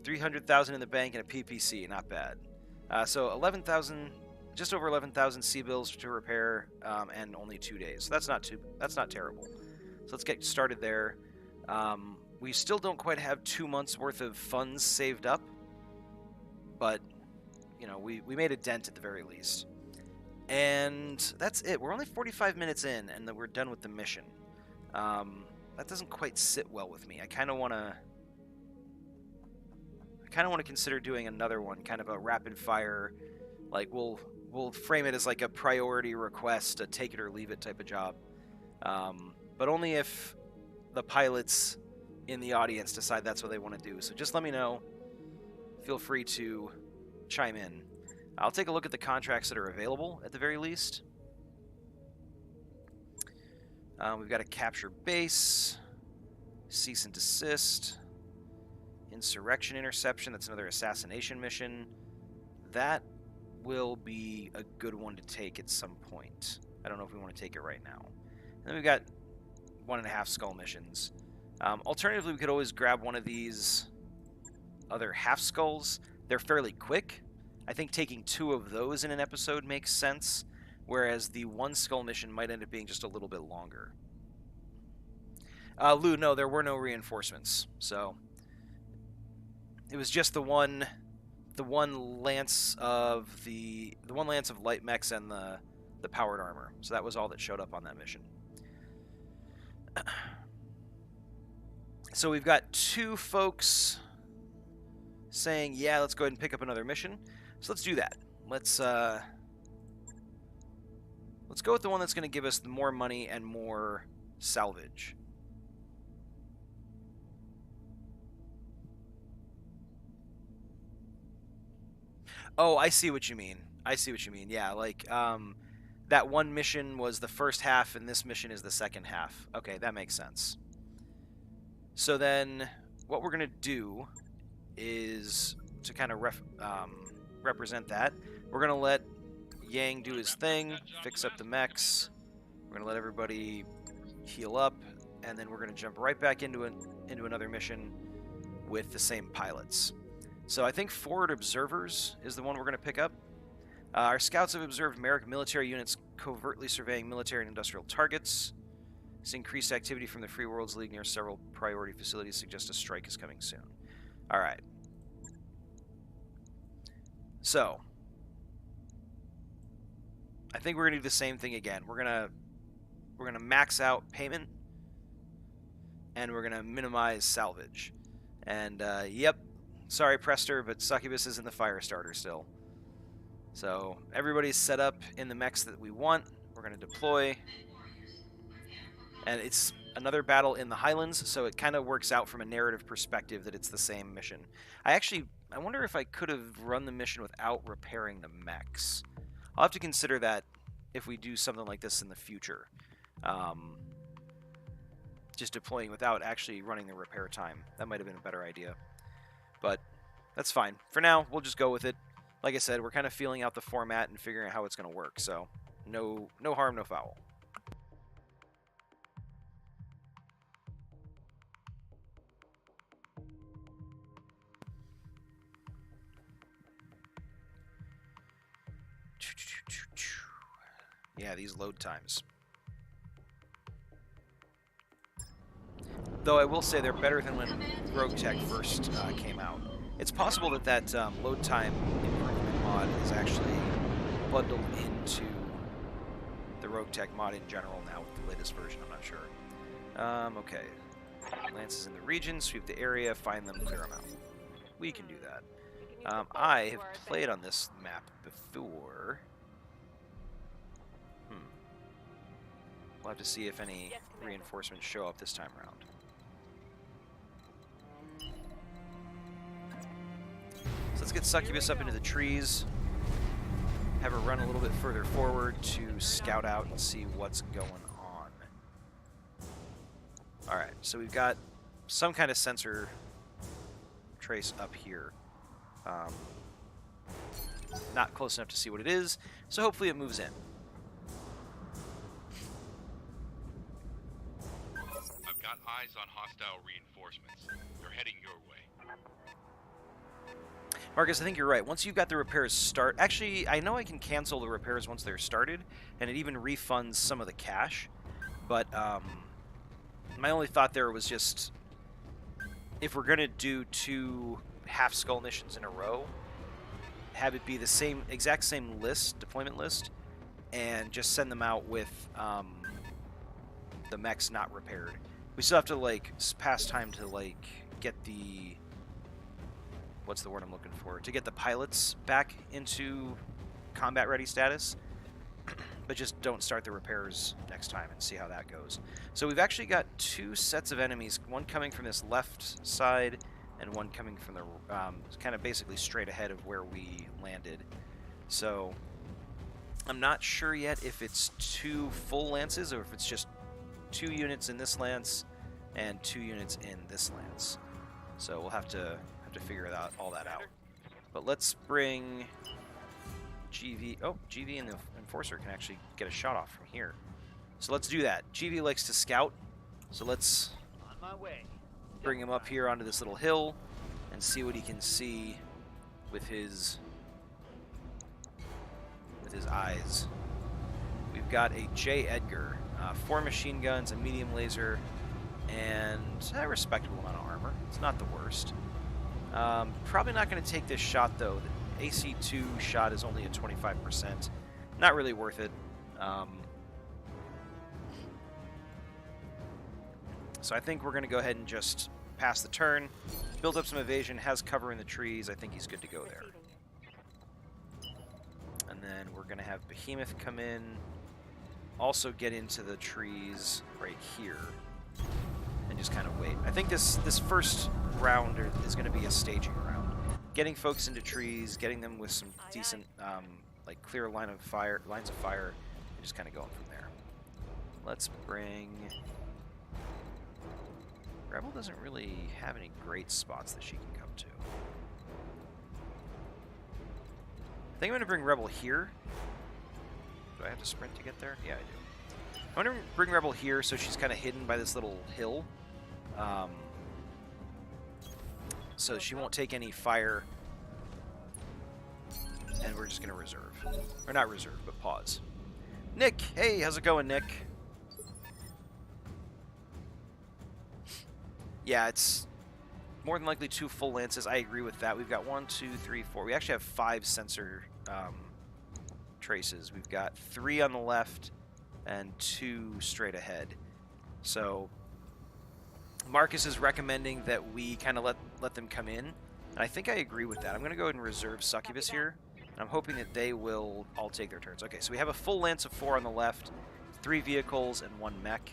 300,000 in the bank and a PPC, not bad. So 11,000, just over 11,000 C-bills to repair, and only 2 days. So that's not terrible. So let's get started there. We still don't quite have 2 months worth of funds saved up, but you know, we made a dent at the very least. And that's it. We're only 45 minutes in, and then we're done with the mission. That doesn't quite sit well with me. I kind of want to consider doing another one, kind of a rapid fire, like we'll frame it as like a priority request, a take it or leave it type of job. But only if the pilots in the audience decide that's what they want to do. So just let me know. Feel free to chime in. I'll take a look at the contracts that are available at the very least. We've got a capture base, cease and desist, insurrection interception. That's another assassination mission. That will be a good one to take at some point. I don't know if we want to take it right now. And then we've got 1.5 skull missions. Alternatively, we could always grab one of these other half skulls. They're fairly quick. I think taking 2 of those in an episode makes sense, whereas the 1 skull mission might end up being just a little bit longer. Lou, no, there were no reinforcements, so it was just the one lance of light mechs and the powered armor. So that was all that showed up on that mission. So we've got 2 folks saying, yeah, let's go ahead and pick up another mission. So let's do that. Let's go with the one that's going to give us more money and more salvage. Oh, I see what you mean. Yeah, like, that one mission was the first half, and this mission is the second half. Okay, that makes sense. So then, what we're going to do is, to kind of represent that, we're going to let Yang do his thing, fix up the mechs. We're going to let everybody heal up, and then we're going to jump right back into another mission with the same pilots. So I think Forward Observers is the one we're going to pick up. Our scouts have observed Merrick military units covertly surveying military and industrial targets. This increased activity from the Free Worlds League near several priority facilities suggests a strike is coming soon. All right. So I think we're going to do the same thing again. We're going to max out payment, and we're going to minimize salvage. And yep. Sorry, Prester, but Succubus is in the fire starter still. So everybody's set up in the mechs that we want. We're going to deploy. And it's another battle in the Highlands, so it kind of works out from a narrative perspective that it's the same mission. I wonder if I could have run the mission without repairing the mechs. I'll have to consider that if we do something like this in the future. Just deploying without actually running the repair time. That might have been a better idea. But that's fine. For now, we'll just go with it. Like I said, we're kind of feeling out the format and figuring out how it's going to work. So no harm, no foul. Yeah, these load times. Though I will say they're better than when Roguetech first came out. It's possible that load time improvement mod is actually bundled into the Roguetech mod in general now with the latest version. I'm not sure. Okay. Lances in the region, sweep the area, find them, clear them out. We can do that. I have played on this map before. We'll have to see if any reinforcements show up this time around. So let's get Succubus up into the trees. Have her run a little bit further forward to scout out and see what's going on. Alright, so we've got some kind of sensor trace up here. Not close enough to see what it is, so hopefully it moves in. I've got eyes on hostile reinforcements. They're heading your way. Marcus, I think you're right. Once you've got the repairs start... Actually, I know I can cancel the repairs once they're started, and it even refunds some of the cash. But my only thought there was just... if we're going to do 2 half-skull missions in a row, have it be the exact same list, deployment list, and just send them out with the mechs not repaired. We still have to, like, pass time to, like, get the... what's the word I'm looking for? To get the pilots back into combat-ready status. But just don't start the repairs next time and see how that goes. So we've actually got 2 sets of enemies, one coming from this left side and one coming from the kind of basically straight ahead of where we landed. So I'm not sure yet if it's 2 full lances or if it's just 2 units in this lance and 2 units in this lance. So we'll have to figure all that out. But let's bring GV. Oh, GV and the Enforcer can actually get a shot off from here. So let's do that. GV likes to scout, so let's my way. bring him up here onto this little hill and see what he can see with his eyes. We've got a J. Edgar, 4 machine guns, a medium laser, and a respectable amount of armor. It's not the worst. Probably not going to take this shot, though. The AC2 shot is only at 25%. Not really worth it. So I think we're going to go ahead and just pass the turn, build up some evasion, has cover in the trees. I think he's good to go there. And then we're going to have Behemoth come in, also get into the trees right here, and just kind of wait. I think this first round is going to be a staging round. Getting folks into trees, getting them with some decent, like clear lines of fire, and just kind of going from there. Let's bring... Rebel doesn't really have any great spots that she can come to. I think I'm going to bring Rebel here. Do I have to sprint to get there? Yeah, I do. I'm going to bring Rebel here so she's kind of hidden by this little hill. So she won't take any fire. And we're just going to reserve. Or not reserve, but pause. Nick! Hey, how's it going, Nick? Yeah, it's more than likely 2 full lances. I agree with that. We've got 1, 2, 3, 4. We actually have 5 sensor traces. We've got 3 on the left and 2 straight ahead. So Marcus is recommending that we kind of let them come in. And I think I agree with that. I'm going to go ahead and reserve Succubus here. And I'm hoping that they will all take their turns. Okay, so we have a full lance of 4 on the left, 3 vehicles, and 1 mech.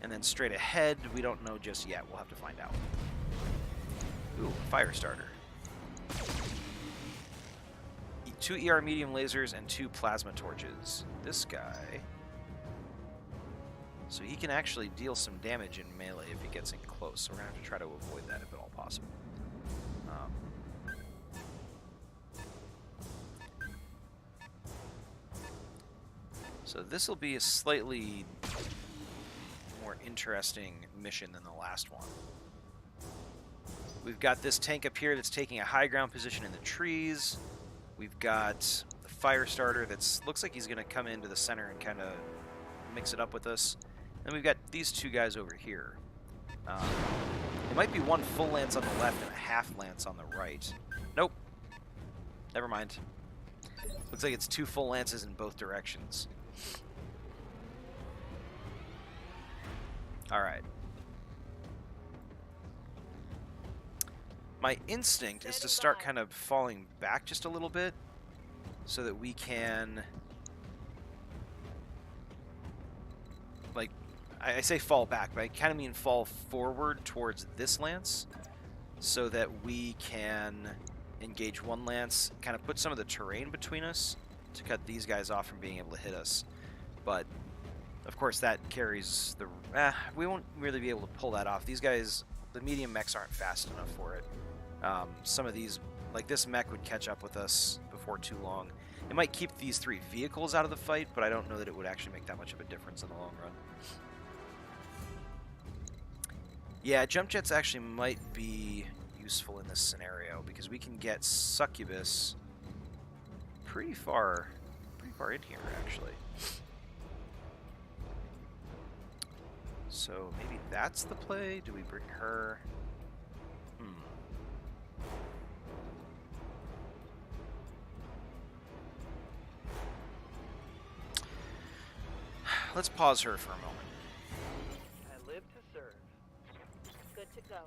And then straight ahead, we don't know just yet. We'll have to find out. Ooh, fire starter. 2 ER medium lasers and 2 plasma torches. This guy... So he can actually deal some damage in melee if he gets in close. So we're going to have to try to avoid that if at all possible. So this will be a slightly more interesting mission than the last one. We've got this tank up here that's taking a high ground position in the trees. We've got the fire starter that looks like he's going to come into the center and kind of mix it up with us. And we've got these 2 guys over here. It might be 1 full lance on the left and a half lance on the right. Nope. Never mind. Looks like it's 2 full lances in both directions. Alright. My instinct is to start kind of falling back just a little bit so that we can... Like, I say fall back, but I kind of mean fall forward towards this lance so that we can engage 1 lance, kind of put some of the terrain between us to cut these guys off from being able to hit us. But, of course, that carries the... we won't really be able to pull that off. These guys, the medium mechs aren't fast enough for it. Some of these, like this mech would catch up with us before too long. It might keep these 3 vehicles out of the fight, but I don't know that it would actually make that much of a difference in the long run. Yeah, jump jets actually might be useful in this scenario because we can get Succubus pretty far in here, actually. So maybe that's the play. Do we bring her? Let's pause her for a moment. I live to serve. Good to go.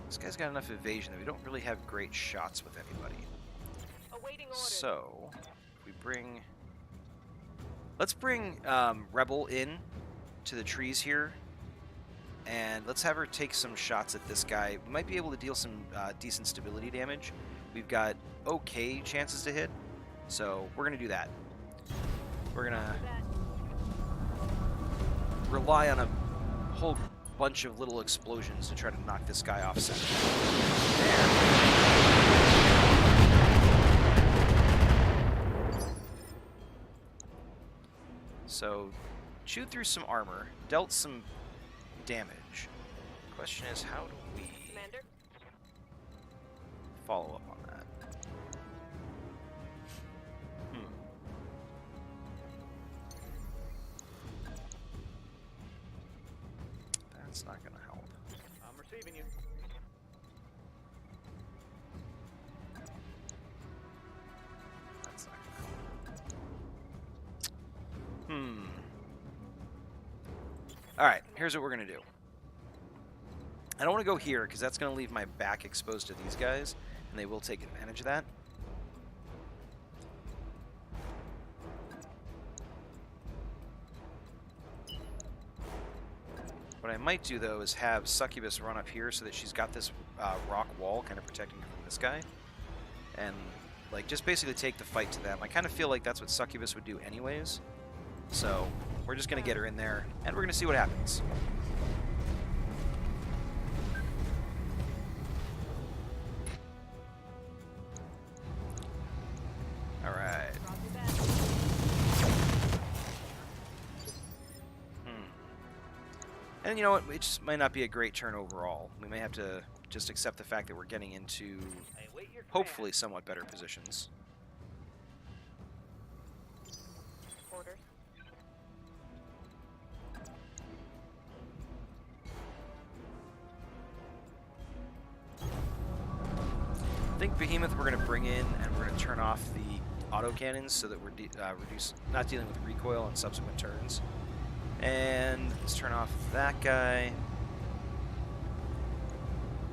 This guy's got enough evasion that we don't really have great shots with anybody. Awaiting orders. So, if we bring... Let's bring Rebel in to the trees here, and let's have her take some shots at this guy. We might be able to deal some decent stability damage. We've got okay chances to hit, so we're going to do that. We're going to rely on a whole bunch of little explosions to try to knock this guy off center. There. So chewed through some armor, dealt some damage. Question is, how do we Commander? follow up on that? That's not going to help. I'm receiving you. That's not going to help. Alright, here's what we're going to do. I don't want to go here, because that's going to leave my back exposed to these guys, and they will take advantage of that. What I might do, though, is have Succubus run up here so that she's got this rock wall kind of protecting her from this guy. And, like, just basically take the fight to them. I kind of feel like that's what Succubus would do anyways. So, we're just going to get her in there, and we're going to see what happens. Alright. And you know what? It just might not be a great turn overall. We may have to just accept the fact that we're getting into I await your command. hopefully somewhat better positions. Orders. I think Behemoth we're going to bring in, and we're going to turn off the autocannons so that we're not dealing with recoil on subsequent turns. And let's turn off that guy.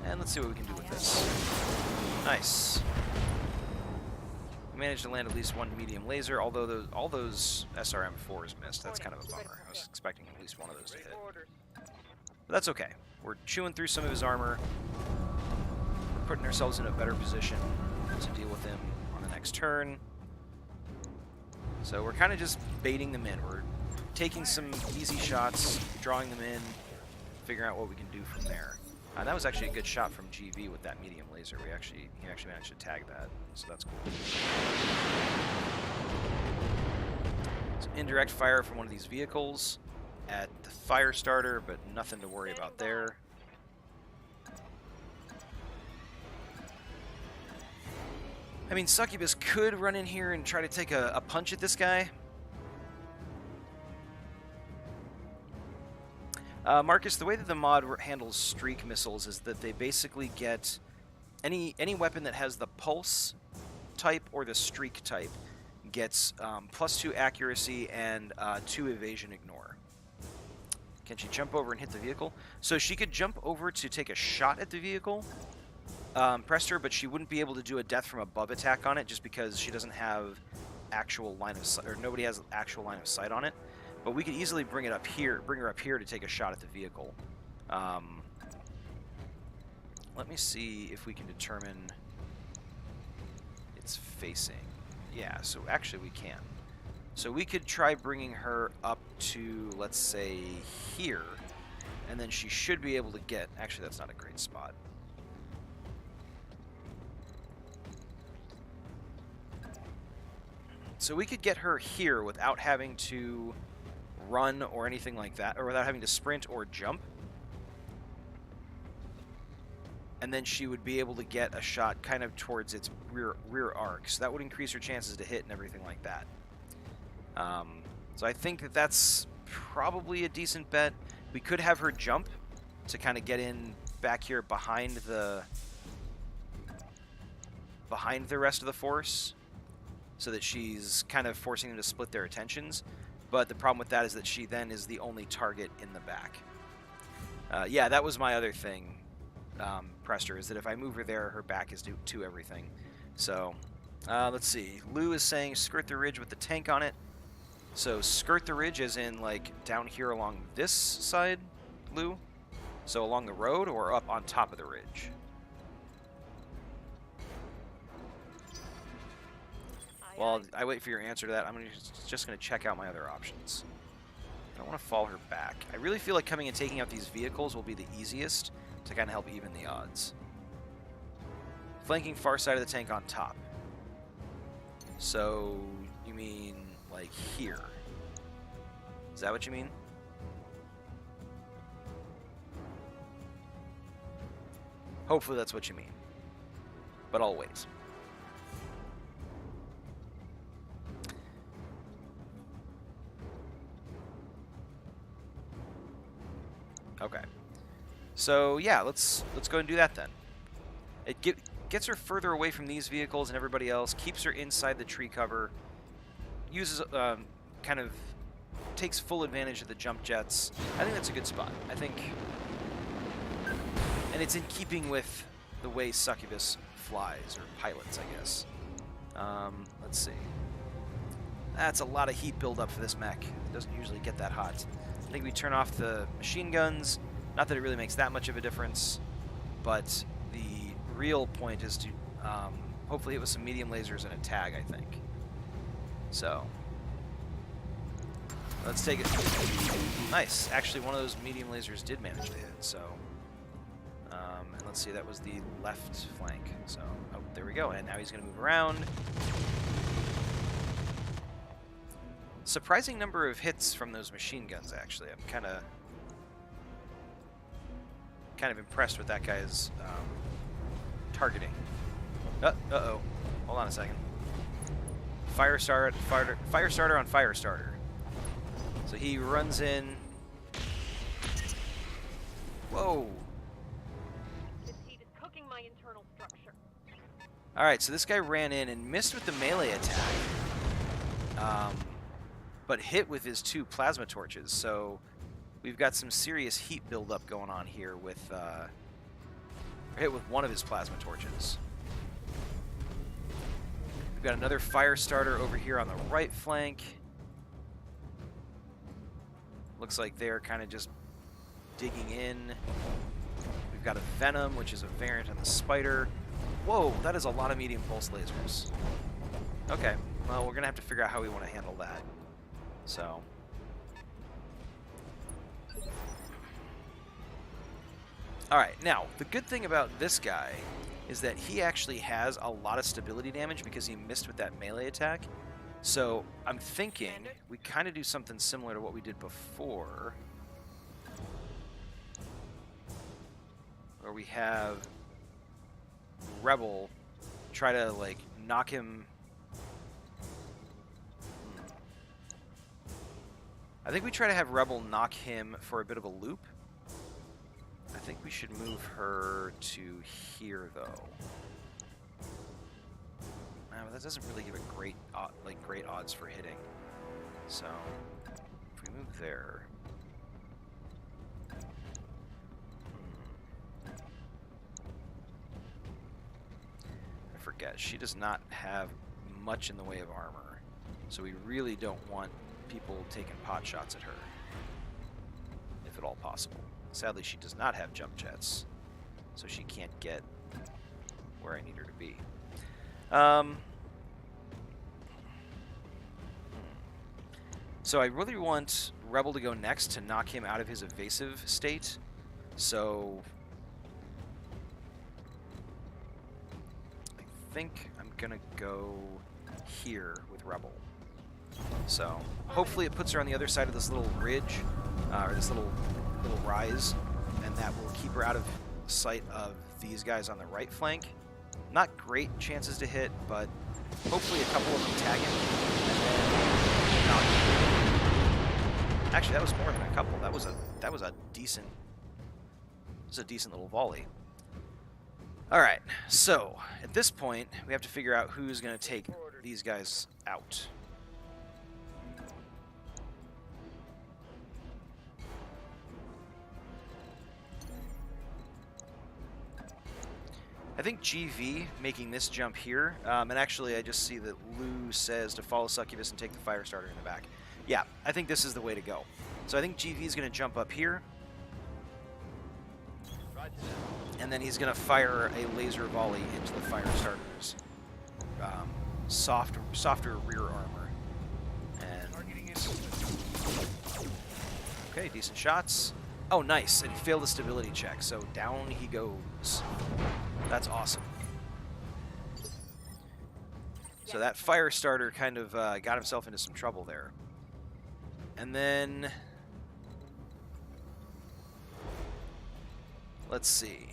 And let's see what we can do with this. Nice. We managed to land at least one medium laser, although all those SRM-4s missed. That's kind of a bummer. I was expecting at least one of those to Ready hit. for orders. But that's okay. We're chewing through some of his armor. We're putting ourselves in a better position to deal with him on the next turn. So we're kind of just baiting them in. We're taking some easy shots, drawing them in, figuring out what we can do from there. That was actually a good shot from GV with that medium laser. He actually managed to tag that, so that's cool. Some indirect fire from one of these vehicles at the fire starter, but nothing to worry about there. I mean, Succubus could run in here and try to take a punch at this guy. Marcus, the way that the mod handles streak missiles is that they basically get any weapon that has the pulse type or the streak type gets +2 accuracy and 2 evasion ignore. Can she jump over and hit the vehicle? So she could jump over to take a shot at the vehicle, pressed her, but she wouldn't be able to do a death from above attack on it just because she doesn't have actual line of sight, or nobody has actual line of sight on it. But we could easily bring her up here to take a shot at the vehicle. Let me see if we can determine its facing. Yeah, so actually we can. So we could try bringing her up to, let's say, here, and then she should be able to get... Actually, that's not a great spot. So we could get her here without having to run or anything like that, or without having to sprint or jump. And then she would be able to get a shot kind of towards its rear arc. So that would increase her chances to hit and everything like that. So I think that that's probably a decent bet. We could have her jump to kind of get in back here behind the rest of the force, so that she's kind of forcing them to split their attentions. But the problem with that is that she then is the only target in the back. Yeah, that was my other thing, Prester, is that if I move her there, her back is to everything. So, let's see. Lou is saying skirt the ridge with the tank on it. So skirt the ridge as in, like, down here along this side, Lou? So along the road or up on top of the ridge? While I wait for your answer to that, I'm just going to check out my other options. I don't want to fall her back. I really feel like coming and taking out these vehicles will be the easiest to kind of help even the odds. Flanking far side of the tank on top. So, you mean, like, here? Is that what you mean? Hopefully that's what you mean. But I'll wait. Okay. So yeah, let's go and do that then. It gets her further away from these vehicles and everybody else, keeps her inside the tree cover, uses kind of takes full advantage of the jump jets. I think that's a good spot. I think, and it's in keeping with the way Succubus flies, or pilots, I guess. Let's see. That's a lot of heat buildup for this mech. It doesn't usually get that hot. I think we turn off the machine guns. Not that it really makes that much of a difference, but the real point is to hopefully hit with some medium lasers and a tag, I think. So, let's take it. Nice. Actually, one of those medium lasers did manage to hit, so... and let's see, that was the left flank. So, oh, there we go. And now he's going to move around. Surprising number of hits from those machine guns, actually. I'm kind of impressed with that guy's targeting. Uh-oh. Hold on a second. Fire starter on fire starter. So he runs in. Whoa. This heat is cooking my internal structure. Alright, so this guy ran in and missed with the melee attack. But hit with his 2 plasma torches. So we've got some serious heat buildup going on here with hit with one of his plasma torches. We've got another fire starter over here on the right flank. Looks like they're kind of just digging in. We've got a Venom, which is a variant on the Spider. Whoa, that is a lot of medium pulse lasers. Okay, well, we're going to have to figure out how we want to handle that. So... Alright, now, the good thing about this guy is that he actually has a lot of stability damage because he missed with that melee attack. So, I'm thinking we kind of do something similar to what we did before. Where we have Rebel try to, like, knock him... I think we try to have Rebel knock him for a bit of a loop. I think we should move her to here, though. That doesn't really give a great odds for hitting. So, if we move there... I forget, she does not have much in the way of armor. So we really don't want people taking pot shots at her, if at all possible. Sadly, she does not have jump jets, so she can't get where I need her to be. So I really want Rebel to go next to knock him out of his evasive state. So I think I'm gonna go here with Rebel. So hopefully it puts her on the other side of this little ridge, or this little rise, and that will keep her out of sight of these guys on the right flank. Not great chances to hit, but hopefully a couple of them tag him. And then knock him. Actually, that was more than a couple. That was a decent little volley. All right, so at this point we have to figure out who's going to take these guys out. I think GV making this jump here, and actually I just see that Lou says to follow Succubus and take the fire starter in the back. Yeah, I think this is the way to go. So I think GV is going to jump up here, and then he's going to fire a laser volley into the fire starter's softer rear armor. And okay, decent shots. Oh, nice, and he failed the stability check, so down he goes. That's awesome. So that fire starter kind of got himself into some trouble there. And then let's see.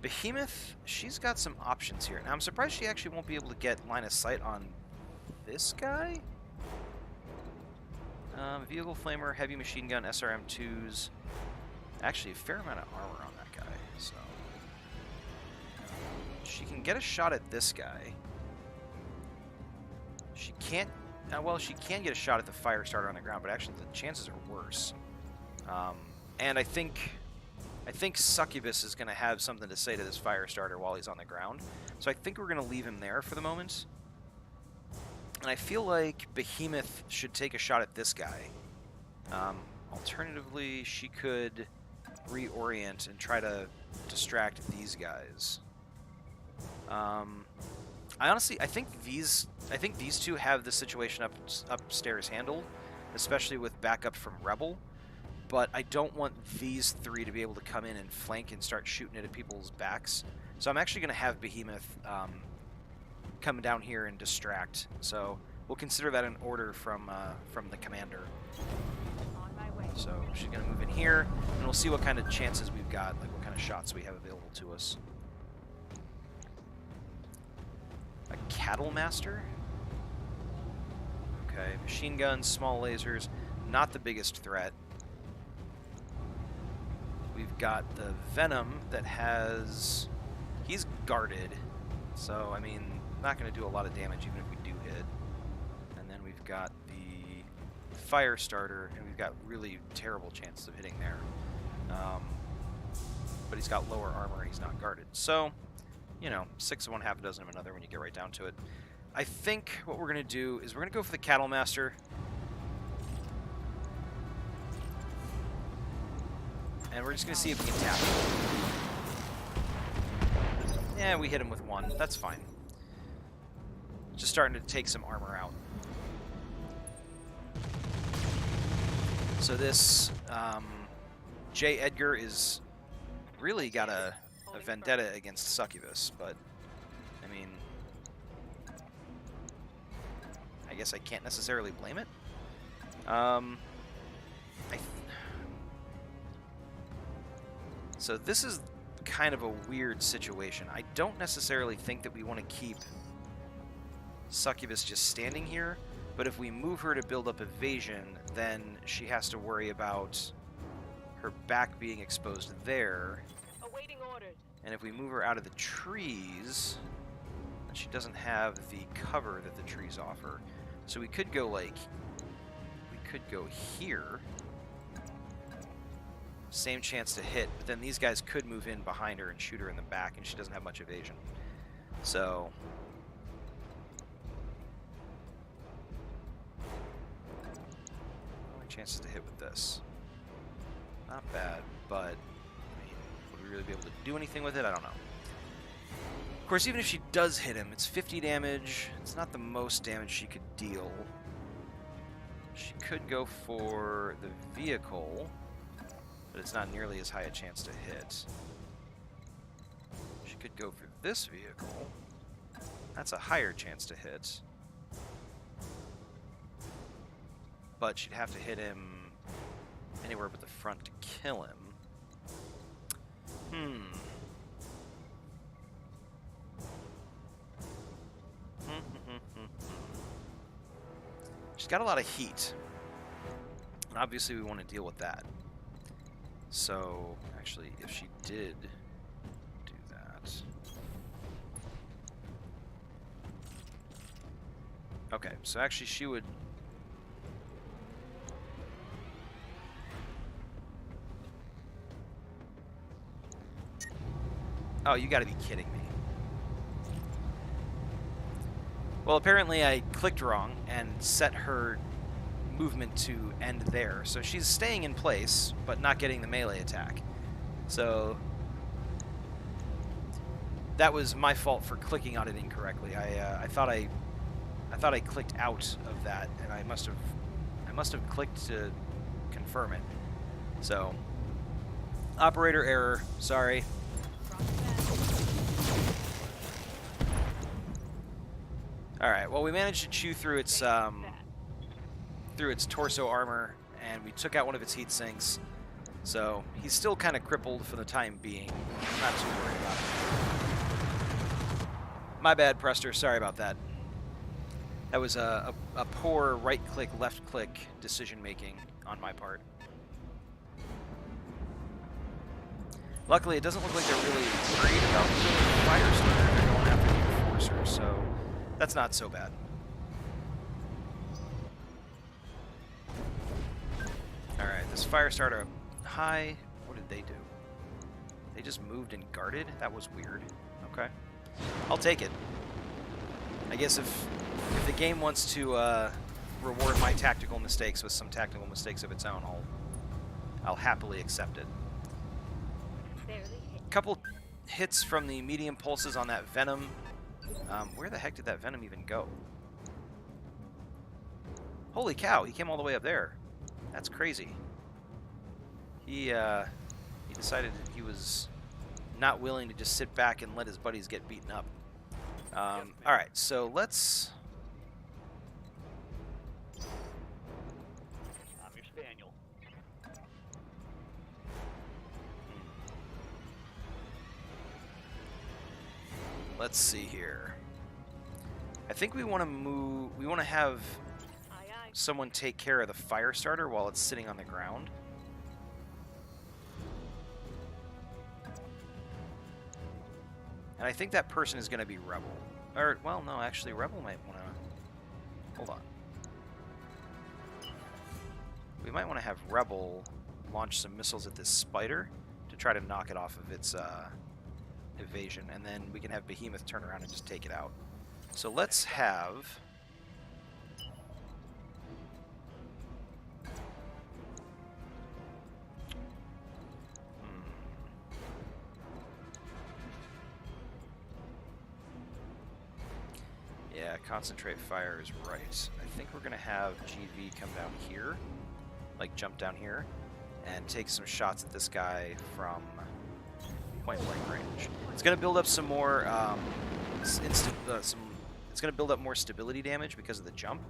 Behemoth, she's got some options here. Now I'm surprised she actually won't be able to get line of sight on this guy. Vehicle flamer, heavy machine gun, SRM2s. Actually, a fair amount of armor on that guy. So she can get a shot at this guy. She can't. Well, she can get a shot at the fire starter on the ground, but actually the chances are worse. And I think Succubus is going to have something to say to this fire starter while he's on the ground. So I think we're going to leave him there for the moment. And I feel like Behemoth should take a shot at this guy. Alternatively, she could reorient and try to distract these guys. I think these two have the situation upstairs handled, especially with backup from Rebel. But I don't want these three to be able to come in and flank and start shooting it at people's backs. So I'm actually going to have Behemoth come down here and distract. So we'll consider that an order from the commander. On my way. So she's going to move in here, and we'll see what kind of chances we've got, like what kind of shots we have available to us. A Cattle Master? Okay, machine guns, small lasers, not the biggest threat. We've got the Venom that has... He's guarded, so, I mean, not going to do a lot of damage even if we do hit. And then we've got the Fire Starter, and we've got really terrible chances of hitting there. But he's got lower armor and he's not guarded. So, you know, 6 of one, half a dozen of another when you get right down to it. I think what we're going to do is we're going to go for the Cattle Master. And we're just going to see if we can tap him. Yeah, we hit him with 1. That's fine. Just starting to take some armor out. So this J. Edgar is really got a vendetta against Succubus, but I mean, I guess I can't necessarily blame it. So this is kind of a weird situation. I don't necessarily think that we want to keep Succubus just standing here, but if we move her to build up evasion, then she has to worry about her back being exposed there. Awaiting orders. And if we move her out of the trees, then she doesn't have the cover that the trees offer. So we could go like, we could go here. Same chance to hit, but then these guys could move in behind her and shoot her in the back, and she doesn't have much evasion. So only chances to hit with this. Not bad, but I mean, would we really be able to do anything with it? I don't know. Of course, even if she does hit him, it's 50 damage. It's not the most damage she could deal. She could go for the vehicle, but it's not nearly as high a chance to hit. She could go for this vehicle. That's a higher chance to hit. But she'd have to hit him anywhere but the front to kill him. She's got a lot of heat. And obviously we want to deal with that. So, actually, if she did do that... Okay, so actually she would... Oh, you gotta be kidding me. Well, apparently I clicked wrong and set her movement to end there. So she's staying in place, but not getting the melee attack. So that was my fault for clicking on it incorrectly. I thought I clicked out of that, and I must have clicked to confirm it. So operator error. Sorry. All right. Well, we managed to chew through its torso armor and we took out one of its heat sinks. So he's still kind of crippled for the time being. I'm not too worried about it. My bad, Prester. Sorry about that. That was a poor right-click, left-click decision-making on my part. Luckily, it doesn't look like they're really worried about the fire starter. They're going after the enforcer, so that's not so bad. Alright, this fire starter high. What did they do? They just moved and guarded? That was weird. Okay. I'll take it. I guess if the game wants to reward my tactical mistakes with some tactical mistakes of its own, I'll happily accept it. Couple hits from the medium pulses on that venom. Where the heck did that venom even go? Holy cow, he came all the way up there. That's crazy. He decided he was not willing to just sit back and let his buddies get beaten up. Alright, so let's... I'm your spaniel. Let's see here. I think we want to move... We want to have Aye, aye. someone take care of the fire starter while it's sitting on the ground. And I think that person is going to be Rebel. Or, well, no, actually, Rebel might want to... Hold on. We might want to have Rebel launch some missiles at this spider to try to knock it off of its evasion, and then we can have Behemoth turn around and just take it out. So let's have... Yeah, concentrate fire is right. I think we're going to have GV come down here, like jump down here, and take some shots at this guy from point blank range. It's going to build up some more, it's going to build up more stability damage because of the jump.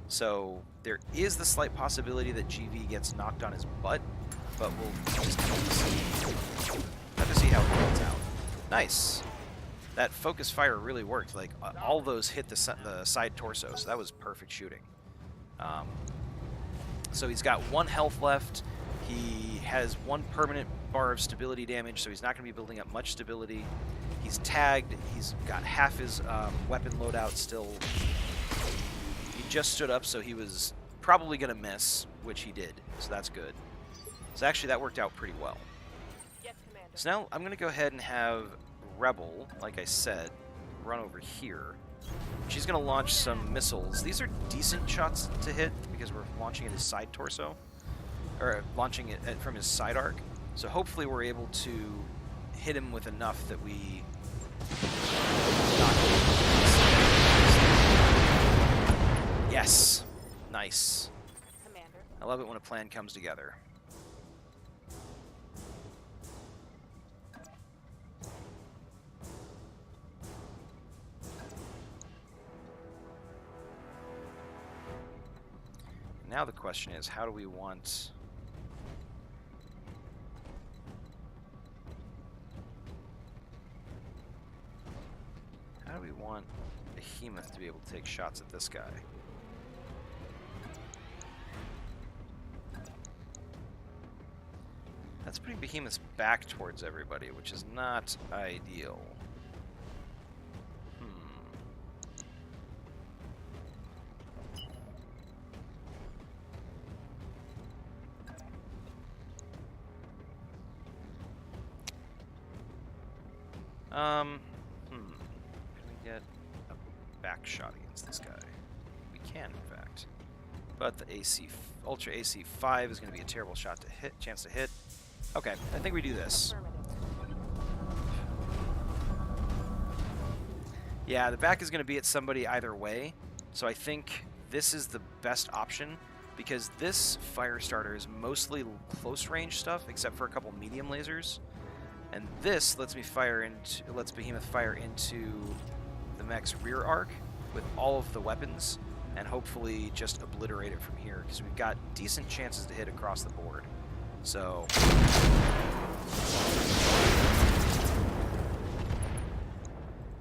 So there is the slight possibility that GV gets knocked on his butt, but we'll just have to see how it builds out. Nice. That focus fire really worked. Like all those hit the side torso, so that was perfect shooting. So he's got 1 health left. He has 1 permanent bar of stability damage, so he's not going to be building up much stability. He's tagged. He's got half his weapon loadout still. He just stood up, so he was probably going to miss, which he did. So that's good. So actually, that worked out pretty well. Yes, Commander. So now I'm going to go ahead and have Rebel, like I said, run over here. She's going to launch some missiles. These are decent shots to hit because we're launching at his side torso, or launching it from his side arc. So hopefully we're able to hit him with enough that we knock him. Yes. Nice. Commander. I love it when a plan comes together. Now the question is, how do we want... How do we want Behemoth to be able to take shots at this guy? That's putting Behemoth's back towards everybody, which is not ideal. Can we get a back shot against this guy? We can, in fact. But the Ultra AC 5 is going to be a terrible shot to hit, chance to hit. Okay, I think we do this. Yeah, the back is going to be at somebody either way, so I think this is the best option because this fire starter is mostly close range stuff, except for a couple medium lasers. And this lets Behemoth fire into the mech's rear arc with all of the weapons, and hopefully just obliterate it from here, because we've got decent chances to hit across the board. So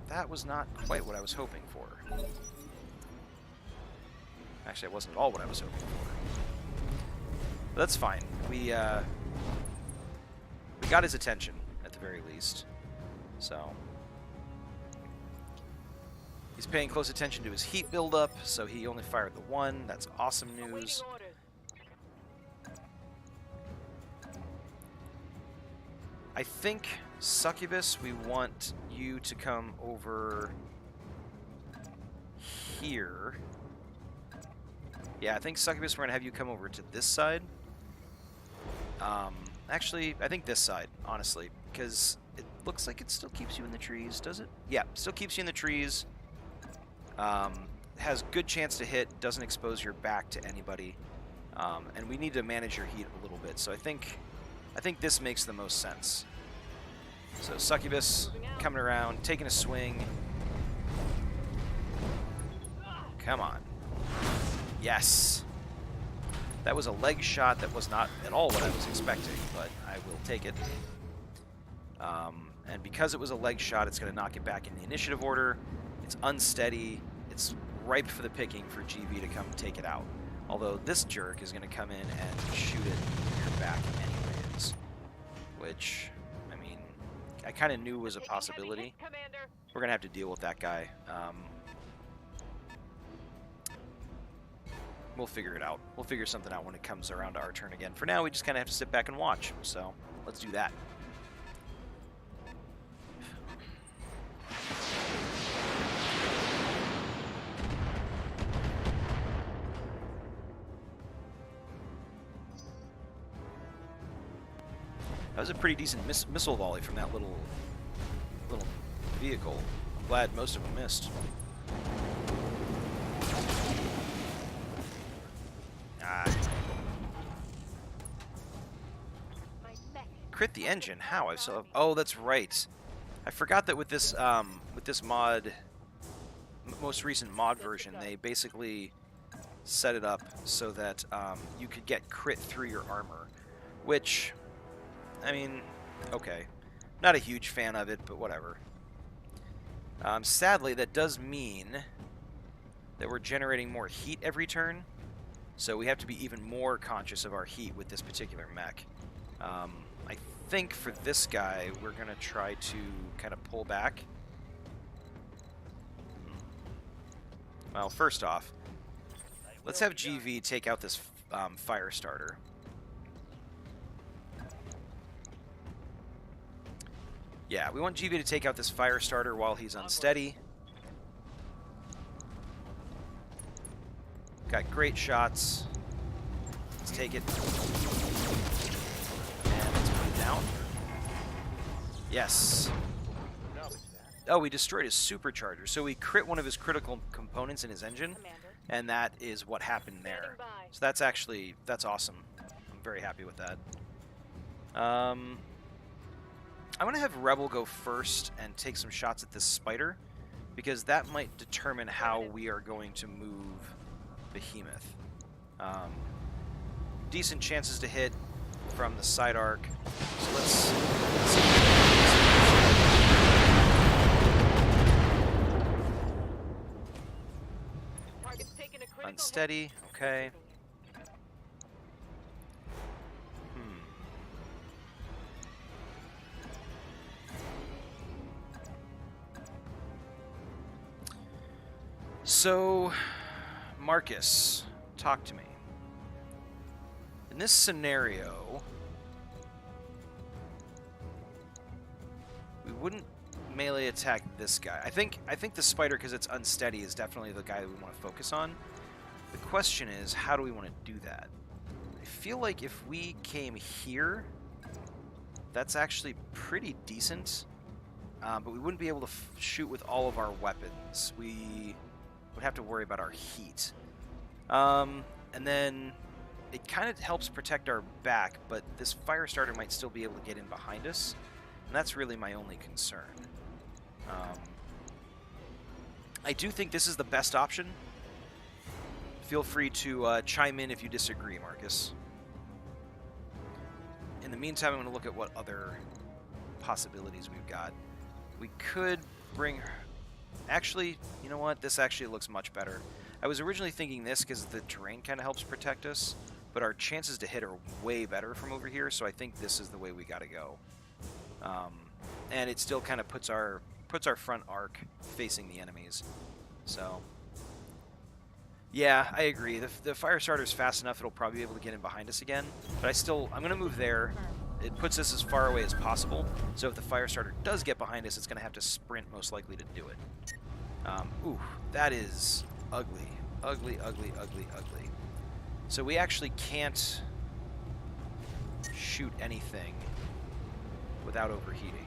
that was not quite what I was hoping for. Actually, it wasn't at all what I was hoping for. But that's fine. We got his attention, at the very least. So he's paying close attention to his heat buildup, so he only fired the one. That's awesome news. Awaiting orders. I think, Succubus, we want you to come over here. Yeah, I think, Succubus, we're going to have you come over to this side. Actually, I think this side, honestly, because it looks like it still keeps you in the trees, does it? Yeah, still keeps you in the trees. Has good chance to hit, doesn't expose your back to anybody. And we need to manage your heat a little bit, so I think this makes the most sense. So Succubus coming around, taking a swing. Come on. Yes. That was a leg shot that was not at all what I was expecting, but I will take it. And because it was a leg shot, it's going to knock it back in the initiative order. It's unsteady. It's ripe for the picking for GV to come take it out. Although this jerk is going to come in and shoot it in your back anyways. Which, I mean, I kind of knew was a possibility. Commander. We're going to have to deal with that guy. We'll figure it out. We'll figure something out when it comes around to our turn again. For now, we just kind of have to sit back and watch. So, let's do that. That was a pretty decent missile volley from that little vehicle. I'm glad most of them missed. Crit the engine. How? I still have. Oh, that's right. I forgot that with this mod, most recent mod version, they basically set it up so that you could get crit through your armor, which, I mean, okay, not a huge fan of it, but whatever. Sadly, that does mean that we're generating more heat every turn, so we have to be even more conscious of our heat with this particular mech. I think for this guy, we're going to try to kind of pull back. Well, first off, let's have GV take out this fire starter. Yeah, we want GV to take out this fire starter while he's unsteady. Got great shots. Let's take it. And let's put it down. Yes. Oh, we destroyed his supercharger. So we crit one of his critical components in his engine, and that is what happened there. So that's actually, that's awesome. I'm very happy with that. I'm going to have Rebel go first and take some shots at this spider, because that might determine how we are going to move Behemoth. Decent chances to hit from the side arc. So let's see. Unsteady, okay. So, Marcus, talk to me. In this scenario, we wouldn't melee attack this guy. I think the spider, because it's unsteady, is definitely the guy that we want to focus on. The question is, how do we want to do that? I feel like if we came here, that's actually pretty decent, but we wouldn't be able to shoot with all of our weapons. We would have to worry about our heat. And then it kind of helps protect our back, but this fire starter might still be able to get in behind us, and that's really my only concern. I do think this is the best option, Feel free to chime in if you disagree, Marcus. In the meantime, I'm going to look at what other possibilities we've got. We could bring... Actually, you know what? This actually looks much better. I was originally thinking this because the terrain kind of helps protect us, but our chances to hit are way better from over here, so I think this is the way we got to go. And it still kind of puts our front arc facing the enemies. So, yeah, I agree. The fire starter's fast enough; it'll probably be able to get in behind us again. But I'm going to move there. It puts us as far away as possible. So if the fire starter does get behind us, it's going to have to sprint most likely to do it. Ooh, that is ugly, ugly, ugly, ugly, ugly. So we actually can't shoot anything without overheating.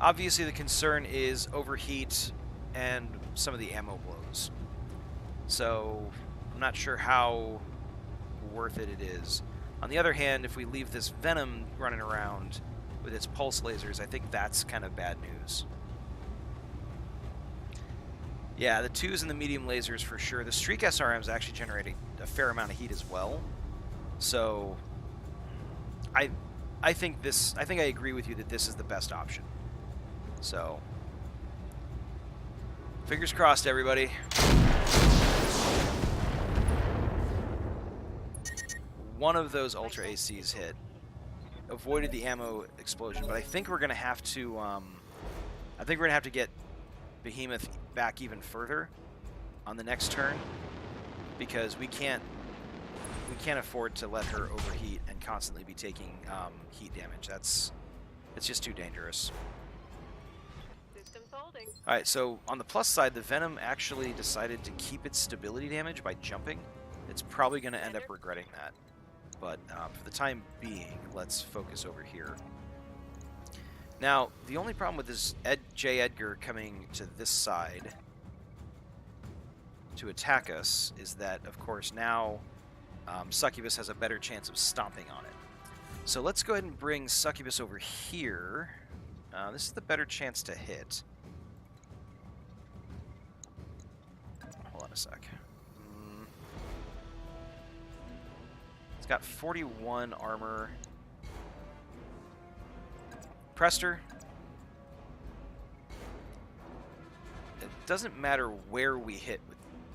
Obviously, the concern is overheat and some of the ammo blows. So, I'm not sure how worth it is. On the other hand, if we leave this Venom running around with its pulse lasers, I think that's kind of bad news. Yeah, the 2s and the medium lasers for sure. The Streak SRMs actually generate a fair amount of heat as well. So, I think I agree with you that this is the best option. So, fingers crossed, everybody. One of those Ultra ACs hit. Avoided the ammo explosion, but I think we're gonna have to. Get Behemoth back even further on the next turn because we can't afford to let her overheat and constantly be taking heat damage. It's just too dangerous. Systems holding. All right, so on the plus side, the Venom actually decided to keep its stability damage by jumping. It's probably going to end up regretting that. But for the time being, let's focus over here. Now, the only problem with this J. Edgar coming to this side to attack us is that, of course, now Succubus has a better chance of stomping on it. So let's go ahead and bring Succubus over here. This is the better chance to hit. Hold on a sec. It's got 41 armor. Prester. It doesn't matter where we hit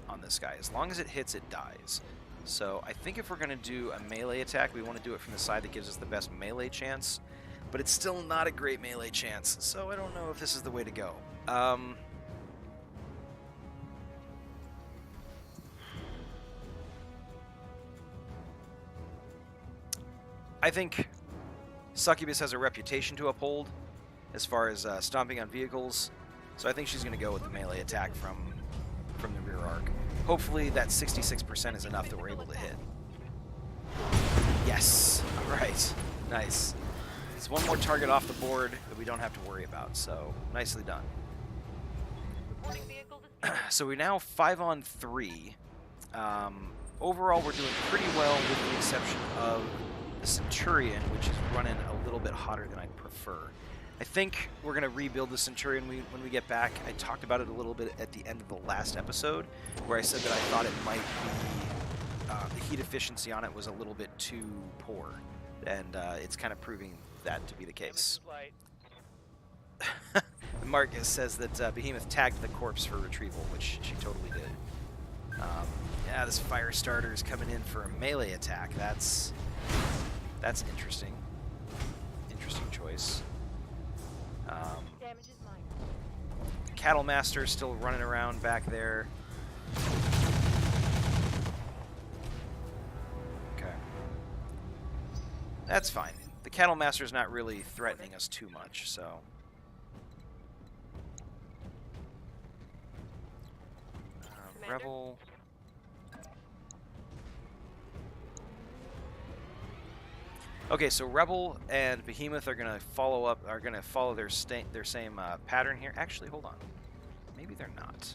on this guy. As long as it hits, it dies. So I think if we're going to do a melee attack, we want to do it from the side that gives us the best melee chance. But it's still not a great melee chance, so I don't know if this is the way to go. I think Succubus has a reputation to uphold as far as stomping on vehicles, so I think she's going to go with the melee attack from the rear arc. Hopefully that 66% is enough that we're able to hit. Yes! Alright. Nice. It's one more target off the board that we don't have to worry about, so nicely done. Reporting vehicle So we're now 5 on 3. Overall, we're doing pretty well with the exception of the Centurion, which is running a little bit hotter than I'd prefer. I think we're going to rebuild the Centurion when we get back. I talked about it a little bit at the end of the last episode, where I said that I thought it might be, the heat efficiency on it was a little bit too poor, and it's kind of proving that to be the case. Marcus says that Behemoth tagged the corpse for retrieval, which she totally did. Yeah, this fire starter is coming in for a melee attack. That's interesting. Interesting choice. damage is minor. Cattle Master still running around back there. Okay. That's fine. The Cattle Master's not really threatening us too much, so... Rebel... Okay, so Rebel and Behemoth are gonna follow their same pattern here. Actually, hold on. Maybe they're not.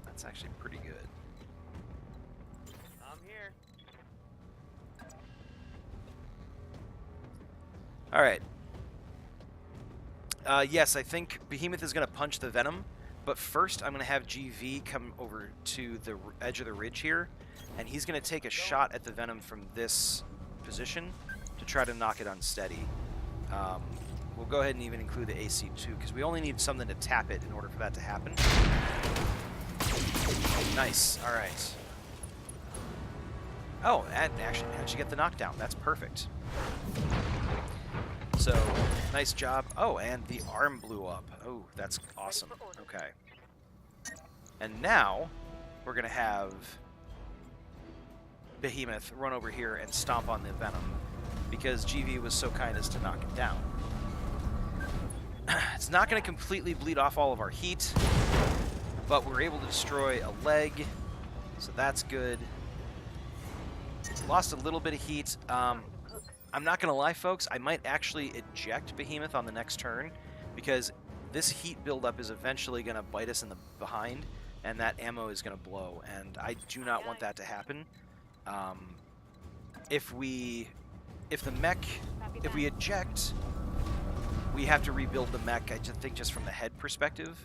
That's actually pretty good. I'm here. All right. Yes, I think Behemoth is going to punch the Venom, but first I'm going to have GV come over to the edge of the ridge here, and he's going to take a shot at the Venom from this position to try to knock it unsteady. We'll go ahead and even include the AC2, because we only need something to tap it in order for that to happen. Nice. All right. Oh, and actually managed to get the knockdown. That's perfect. So, nice job. Oh, and the arm blew up. Oh, that's awesome. Okay. And now, we're going to have Behemoth run over here and stomp on the Venom, because GV was so kind as to knock it down. It's not going to completely bleed off all of our heat, but we're able to destroy a leg, so that's good. Lost a little bit of heat. I'm not going to lie, folks, I might actually eject Behemoth on the next turn, because this heat buildup is eventually going to bite us in the behind, and that ammo is going to blow, and I do not want that to happen. If we eject, we have to rebuild the mech, I just think, just from the head perspective.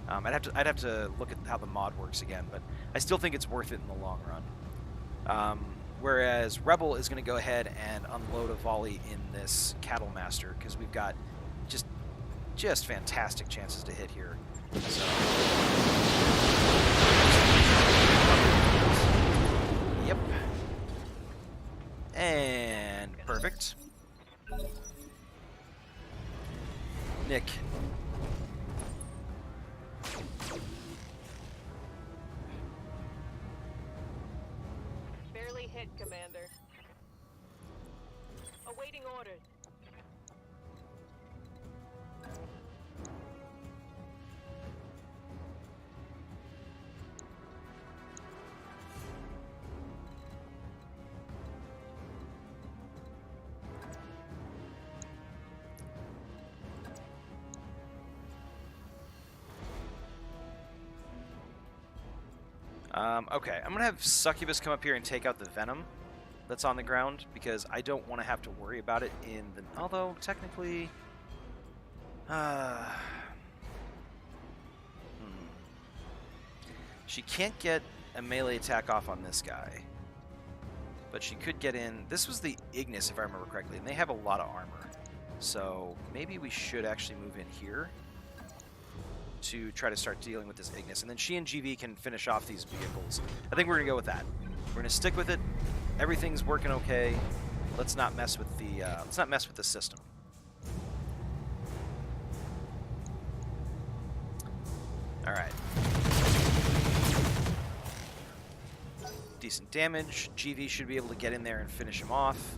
I'd have to look at how the mod works again, but I still think it's worth it in the long run. Whereas Rebel is going to go ahead and unload a volley in this Cattle Master, because we've got just fantastic chances to hit here. So. Yep. And perfect. Nick. Barely hit, Commander. Awaiting orders. Okay, I'm going to have Succubus come up here and take out the Venom that's on the ground, because I don't want to have to worry about it in the... Although, technically... She can't get a melee attack off on this guy. But she could get in... This was the Ignis, if I remember correctly, and they have a lot of armor. So, maybe we should actually move in here to try to start dealing with this Ignis, and then she and GV can finish off these vehicles. I think we're gonna go with that. We're gonna stick with it. Everything's working okay. Let's not mess with the system. All right. Decent damage. GV should be able to get in there and finish him off.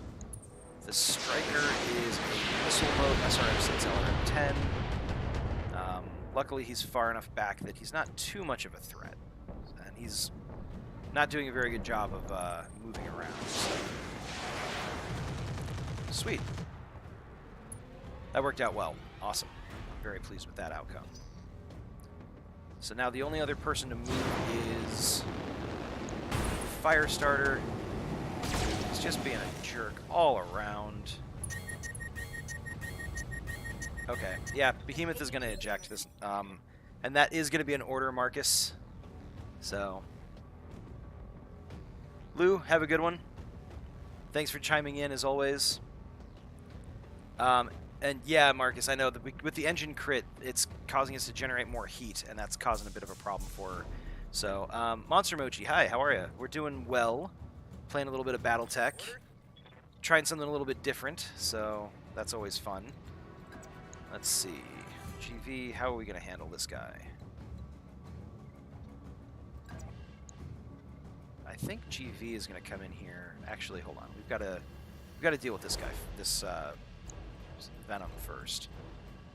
The Striker is a missile mode SRM-6 LRM-10. Luckily, he's far enough back that he's not too much of a threat, and he's not doing a very good job of moving around. So. Sweet. That worked out well. Awesome. I'm very pleased with that outcome. So now the only other person to move is Firestarter. He's just being a jerk all around. Okay, yeah, Behemoth is going to eject this, and that is going to be an order, Marcus. So, Lou, have a good one. Thanks for chiming in, as always. And yeah, Marcus, I know that with the engine crit, it's causing us to generate more heat, and that's causing a bit of a problem for her. So, Monster Mochi, hi, how are you? We're doing well, playing a little bit of Battletech, trying something a little bit different, so that's always fun. Let's see. GV, how are we going to handle this guy? I think GV is going to come in here. Actually, hold on. We've got to deal with this guy, this Venom first.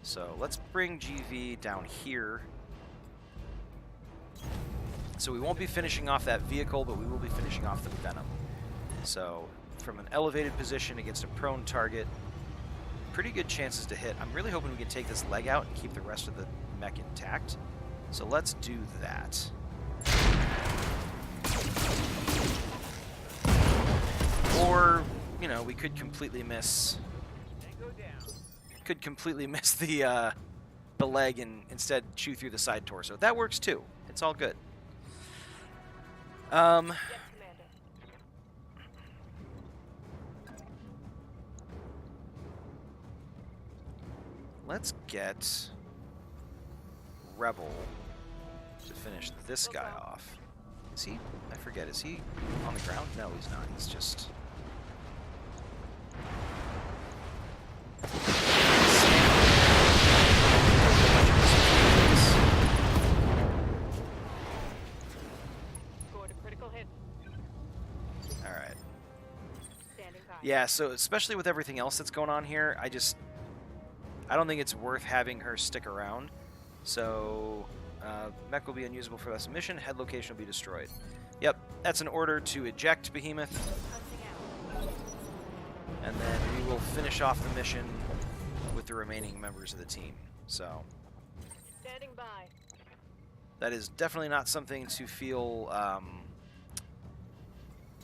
So let's bring GV down here. So we won't be finishing off that vehicle, but we will be finishing off the Venom. So from an elevated position against a prone target, pretty good chances to hit. I'm really hoping we can take this leg out and keep the rest of the mech intact. So let's do that. Or, you know, we could completely miss. Tango down. could completely miss the leg and instead chew through the side torso. That works too. It's all good. Yes, Commander. Let's get Rebel to finish this guy off. Is he? I forget. Is he on the ground? No, he's not. He's just... Scored a critical hit. All right. Standing by. Yeah, so especially with everything else that's going on here, I don't think it's worth having her stick around. So, mech will be unusable for this mission. Head location will be destroyed. Yep, that's an order to eject Behemoth, Hunting out. and then we will finish off the mission with the remaining members of the team. So, Standing by. that is definitely not something to feel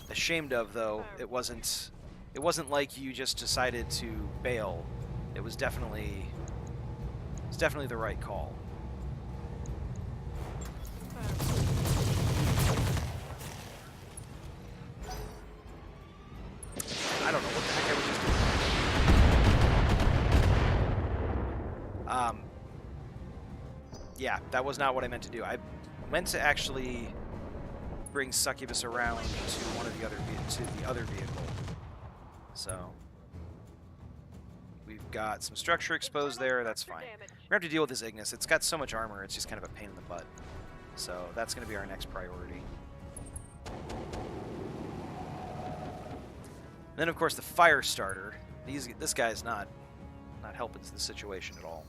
ashamed of, though. It wasn't like you just decided to bail. It was definitely the right call. I don't know what the heck I was just doing. Yeah, that was not what I meant to do. I meant to actually bring Succubus around to the other vehicle. So we've got some structure exposed there. That's fine. We're gonna have to deal with this Ignis. It's got so much armor. It's just kind of a pain in the butt. So that's gonna be our next priority. And then of course the fire starter. This guy's not helping the situation at all.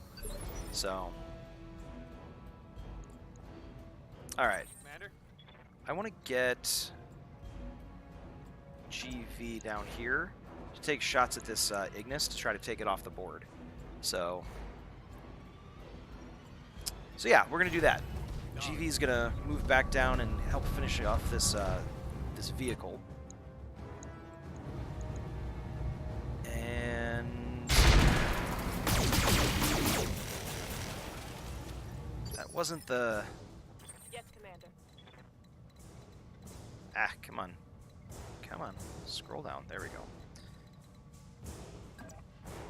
So, all right. Commander? I want to get GV down here to take shots at this Ignis to try to take it off the board. So yeah, we're gonna do that. GV's gonna move back down and help finish off this this vehicle. And that wasn't the... Yes, Commander. Ah, come on. Come on. Scroll down. There we go.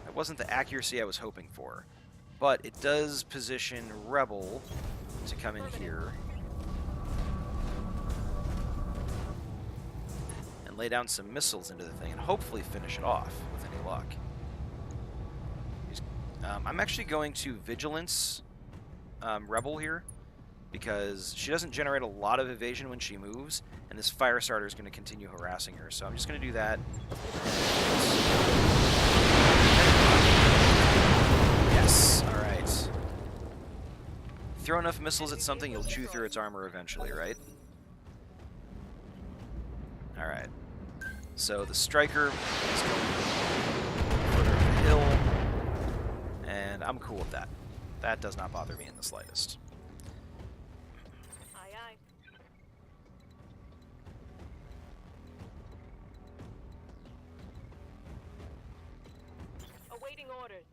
That wasn't the accuracy I was hoping for. But it does position Rebel to come in here and lay down some missiles into the thing and hopefully finish it off with any luck. I'm actually going to Vigilance Rebel here because she doesn't generate a lot of evasion when she moves, and this fire starter is going to continue harassing her. So I'm just going to do that. Yes, all right. Throw enough missiles at something, you'll chew through its armor eventually, right? All right. So the striker is going further up the hill, and I'm cool with that. That does not bother me in the slightest. Aye, aye. Awaiting orders.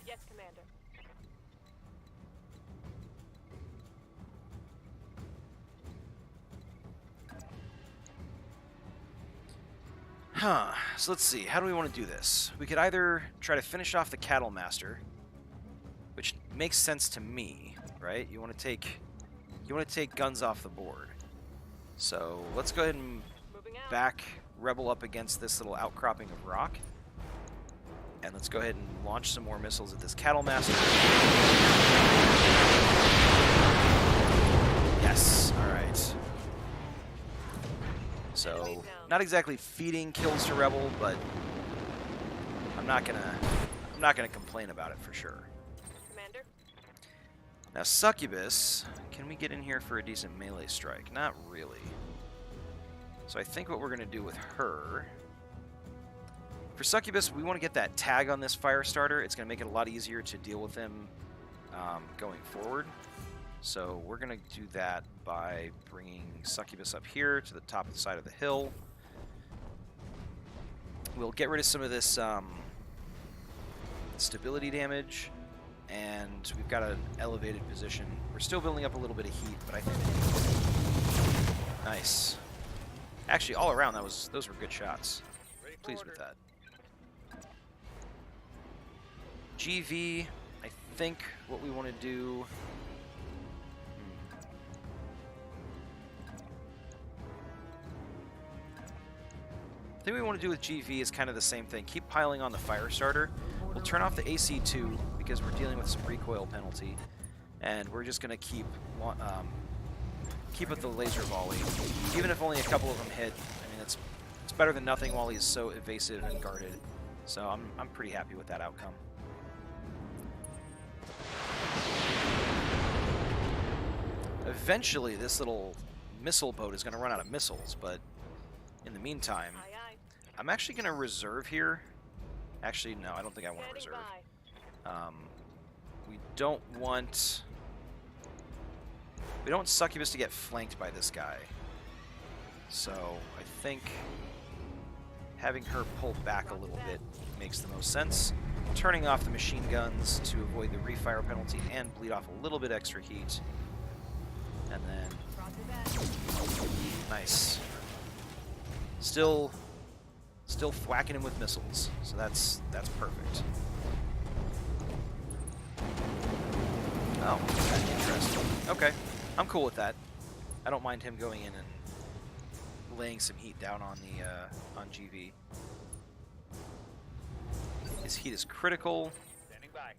Yes, Commander. Huh. So let's see. How do we want to do this? We could either try to finish off the Cattle Master, which makes sense to me, right? You want to take guns off the board. So let's go ahead and Moving out. back Rebel up against this little outcropping of rock. And let's go ahead and launch some more missiles at this Cattle Master. Yes. All right. So, not exactly feeding kills to Rebel, but I'm not gonna complain about it for sure. Commander. Now Succubus, can we get in here for a decent melee strike? Not really. So I think what we're gonna do with her, for Succubus, we want to get that tag on this fire starter. It's gonna make it a lot easier to deal with him going forward. So we're going to do that by bringing Succubus up here to the top of the side of the hill. We'll get rid of some of this stability damage, and we've got an elevated position. We're still building up a little bit of heat, but I think nice. Actually, all around those were good shots. Pleased with that. GV, I think what we want to do. I think what we want to do with GV is kind of the same thing. Keep piling on the fire starter. We'll turn off the AC2 because we're dealing with some recoil penalty, and we're just going to keep with the laser volley. Even if only a couple of them hit, I mean it's better than nothing while he's so evasive and guarded. So I'm pretty happy with that outcome. Eventually, this little missile boat is going to run out of missiles, but in the meantime, I'm actually going to reserve here. Actually, no, I don't think I want to reserve. We don't want Succubus to get flanked by this guy. So I think having her pull back a little bit makes the most sense. Turning off the machine guns to avoid the refire penalty and bleed off a little bit extra heat. And then nice. Still thwacking him with missiles, so that's perfect. Oh, that's interesting. Okay, I'm cool with that. I don't mind him going in and laying some heat down on the on GV. His heat is critical. Standing by.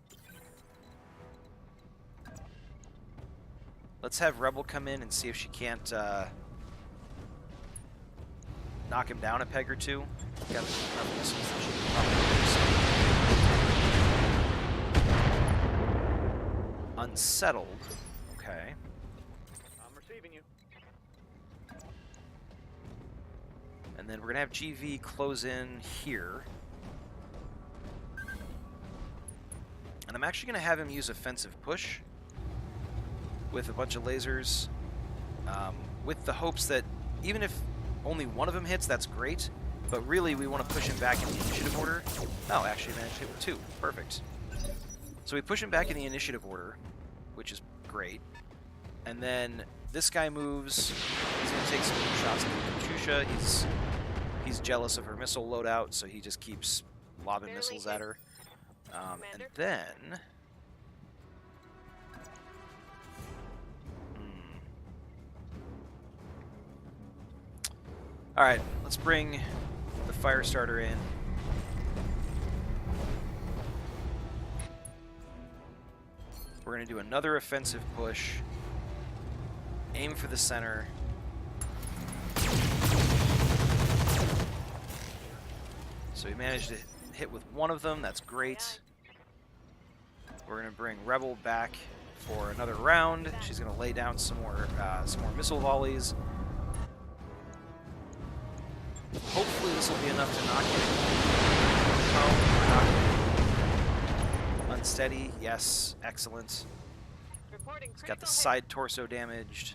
Let's have Rebel come in and see if she can't knock him down a peg or two. Got enough missiles that she can probably do so. Unsettled. Okay. I'm receiving you. And then we're gonna have GV close in here. And I'm actually gonna have him use offensive push with a bunch of lasers, with the hopes that even if only one of them hits, that's great. But really, we want to push him back in the initiative order. Oh, actually managed to hit with 2. Perfect. So we push him back in the initiative order, which is great. And then this guy moves. He's going to take some shots at the Katusha. He's jealous of her missile loadout, so he just keeps lobbing missiles at her. And then... Alright, let's bring the fire starter in. We're going to do another offensive push. Aim for the center. So we managed to hit with one of them. That's great. We're going to bring Rebel back for another round. She's going to lay down some more missile volleys. Hopefully this will be enough to knock him. Unsteady, yes, excellent. He's got the side torso damaged.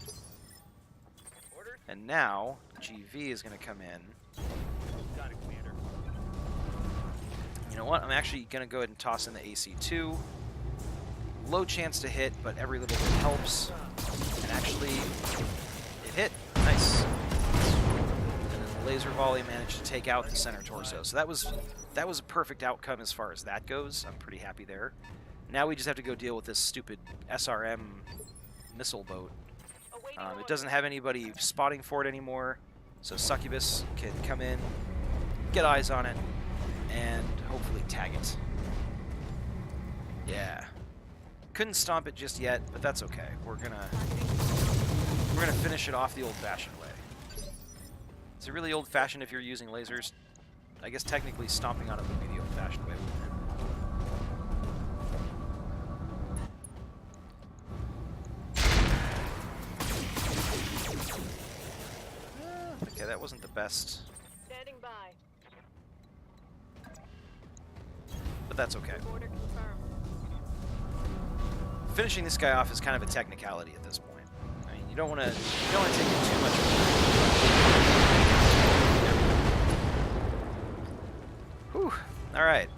And now GV is going to come in. Got it, Commander. You know what? I'm actually going to go ahead and toss in the AC2. Low chance to hit, but every little bit helps. And actually, it hit. Nice. Laser volley managed to take out the center torso. So that was a perfect outcome as far as that goes. I'm pretty happy there. Now we just have to go deal with this stupid SRM missile boat. It doesn't have anybody spotting for it anymore, so Succubus can come in, get eyes on it, and hopefully tag it. Yeah. Couldn't stomp it just yet, but that's okay. We're gonna finish it off the old-fashioned way. Is it really old-fashioned if you're using lasers? I guess technically stomping on it would be the old-fashioned way, wouldn't it? Okay, that wasn't the best. Standing by. But that's okay. Order confirmed. Finishing this guy off is kind of a technicality at this point. I mean, you don't want to take it too much. All right.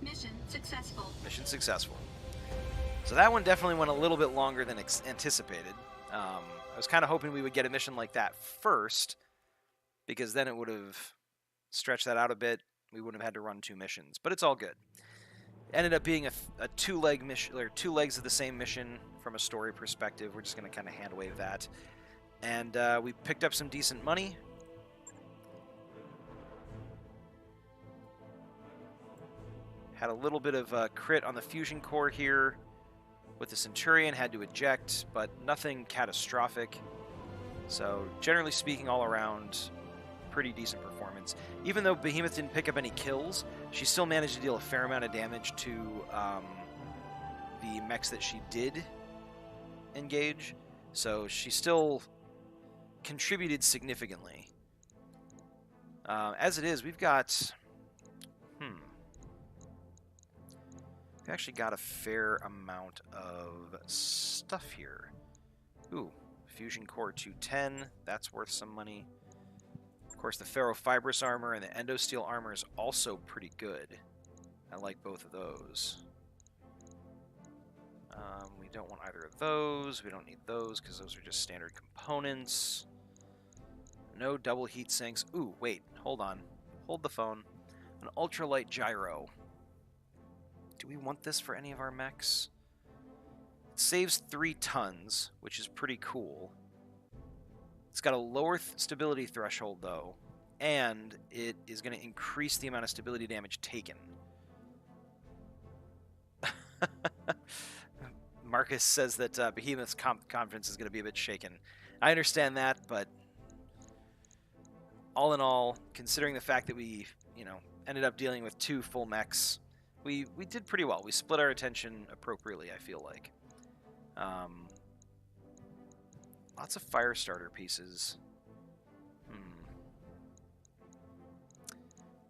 Mission successful. Mission successful. So that one definitely went a little bit longer than anticipated. I was kind of hoping we would get a mission like that first, because then it would have stretched that out a bit. We wouldn't have had to run 2 missions, but it's all good. Ended up being a 2-leg mission, or 2 legs of the same mission from a story perspective. We're just going to kind of hand wave that. And we picked up some decent money. Had a little bit of crit on the fusion core here with the Centurion, had to eject, but nothing catastrophic. So generally speaking, all around, pretty decent performance. Even though Behemoth didn't pick up any kills, she still managed to deal a fair amount of damage to the mechs that she did engage. So she still contributed significantly. As it is, we've got... We've actually got a fair amount of stuff here. Ooh, Fusion Core 210, that's worth some money. Of course, the Ferrofibrous armor and the Endosteel armor is also pretty good. I like both of those. We don't want either of those. We don't need those because those are just standard components. No double heat sinks. Ooh, wait, hold on. Hold the phone. An ultralight gyro. Do we want this for any of our mechs? It saves 3 tons, which is pretty cool. It's got a lower stability threshold, though, and it is going to increase the amount of stability damage taken. Marcus says that Behemoth's confidence is going to be a bit shaken. I understand that, but all in all, considering the fact that we, ended up dealing with 2 full mechs, we did pretty well. We split our attention appropriately, I feel like. Lots of fire starter pieces.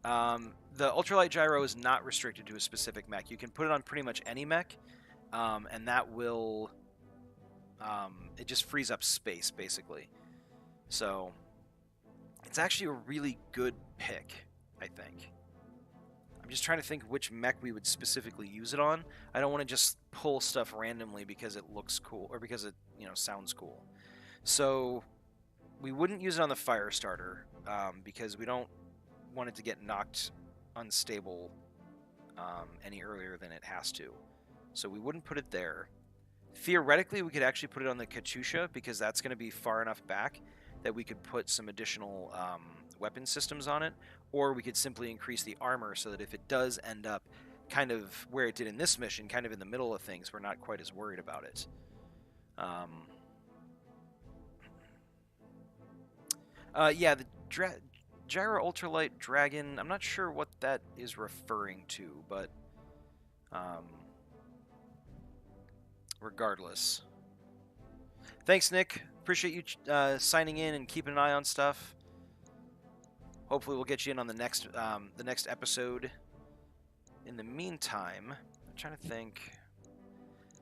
The ultralight gyro is not restricted to a specific mech. You can put it on pretty much any mech, and that will... it just frees up space, basically. So, it's actually a really good pick, I think. I'm just trying to think which mech we would specifically use it on. I don't want to just pull stuff randomly because it looks cool, or because it, sounds cool. So, we wouldn't use it on the fire starter, because we don't want it to get knocked unstable any earlier than it has to. So we wouldn't put it there. Theoretically, we could actually put it on the Katyusha, because that's going to be far enough back that we could put some additional weapon systems on it, or we could simply increase the armor so that if it does end up kind of where it did in this mission, kind of in the middle of things, we're not quite as worried about it. Yeah, the Gyro Ultralight Dragon, I'm not sure what that is referring to, but regardless. Thanks, Nick. Appreciate you signing in and keeping an eye on stuff. Hopefully we'll get you in on the next episode. In the meantime, I'm trying to think.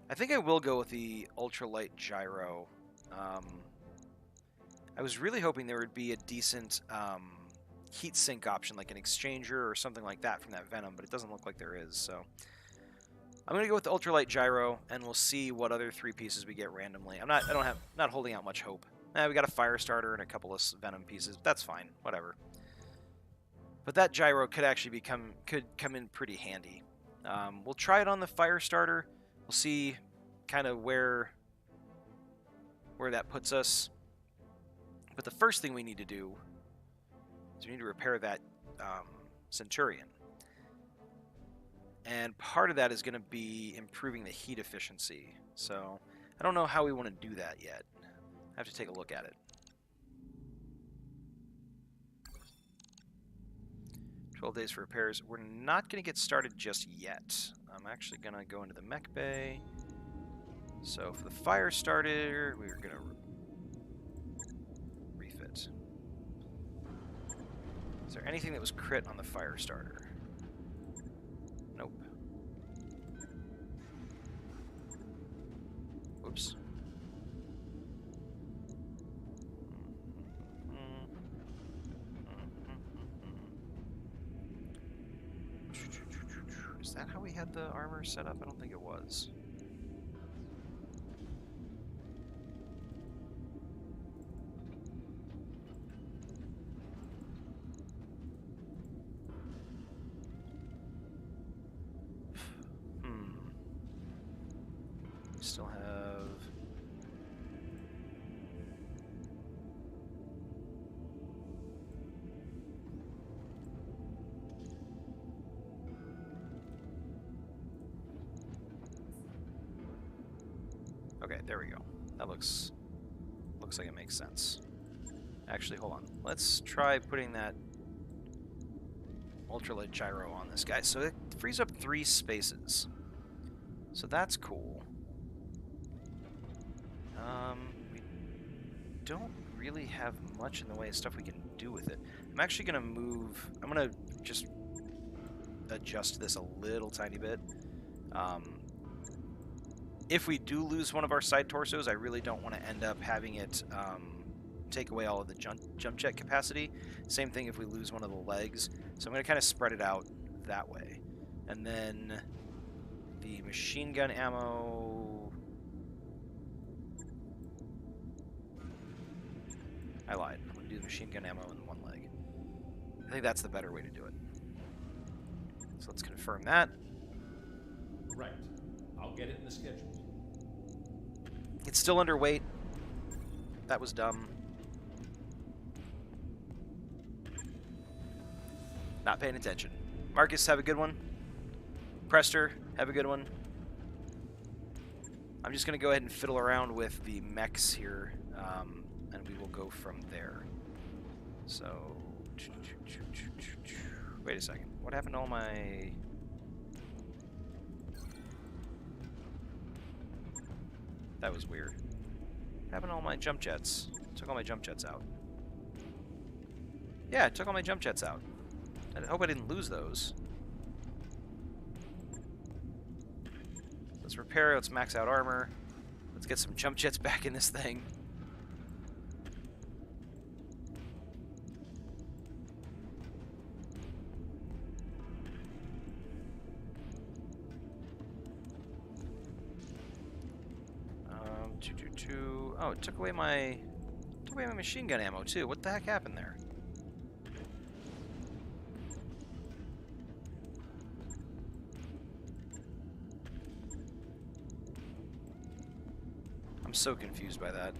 I think I will go with the Ultralight Gyro. I was really hoping there would be a decent heat sink option, like an exchanger or something like that from that Venom, but it doesn't look like there is. So I'm gonna go with the Ultralight Gyro, and we'll see what other 3 pieces we get randomly. I'm not holding out much hope. We got a fire starter and a couple of Venom pieces. That's fine, whatever. But that gyro could actually could come in pretty handy. We'll try it on the fire starter. We'll see kind of where that puts us. But the first thing we need to do is we need to repair that Centurion. And part of that is going to be improving the heat efficiency. So I don't know how we want to do that yet. I have to take a look at it. 12 days for repairs. We're not going to get started just yet. I'm actually going to go into the mech bay. So for the fire starter, we're going to refit. Is there anything that was crit on the fire starter? Nope. Oops. that how we had the armor set up? I don't think it was. Still have... Okay, there we go. That looks like it makes sense. Actually, hold on. Let's try putting that ultralight gyro on this guy. So it frees up 3 spaces. So that's cool. We don't really have much in the way of stuff we can do with it. I'm actually going to move... I'm going to just adjust this a little tiny bit. If we do lose one of our side torsos, I really don't want to end up having it take away all of the jump jet capacity. Same thing if we lose one of the legs. So I'm going to kind of spread it out that way. And then the machine gun ammo... I lied. I'm going to do the machine gun ammo in one leg. I think that's the better way to do it. So let's confirm that. Right. I'll get it in the schedule. It's still underweight. That was dumb. Not paying attention. Marcus, have a good one. Prester, have a good one. I'm just going to go ahead and fiddle around with the mechs here, and we will go from there. So, wait a second. What happened to all my... That was weird. What happened to all my jump jets? Took all my jump jets out. Yeah, I took all my jump jets out. I hope I didn't lose those. Let's repair, let's max out armor. Let's get some jump jets back in this thing. Oh, it took away my machine gun ammo too. What the heck happened there? I'm so confused by that.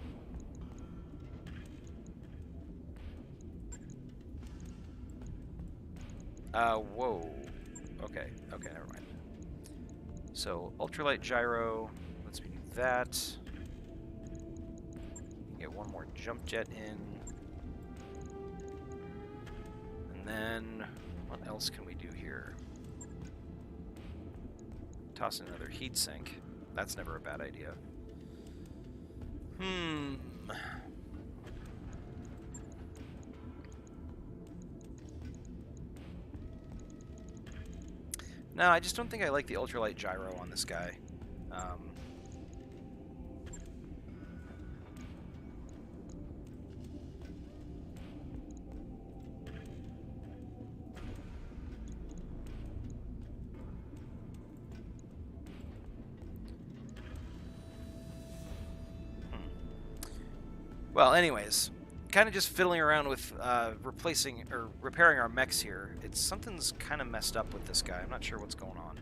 Whoa. Okay, never mind. So, ultralight gyro. Let's do that. Get one more jump jet in. And then, what else can we do here? Toss in another heat sink. That's never a bad idea. No, I just don't think I like the ultralight gyro on this guy. Well, anyways, kind of just fiddling around with replacing or repairing our mechs here. Something's kind of messed up with this guy. I'm not sure what's going on.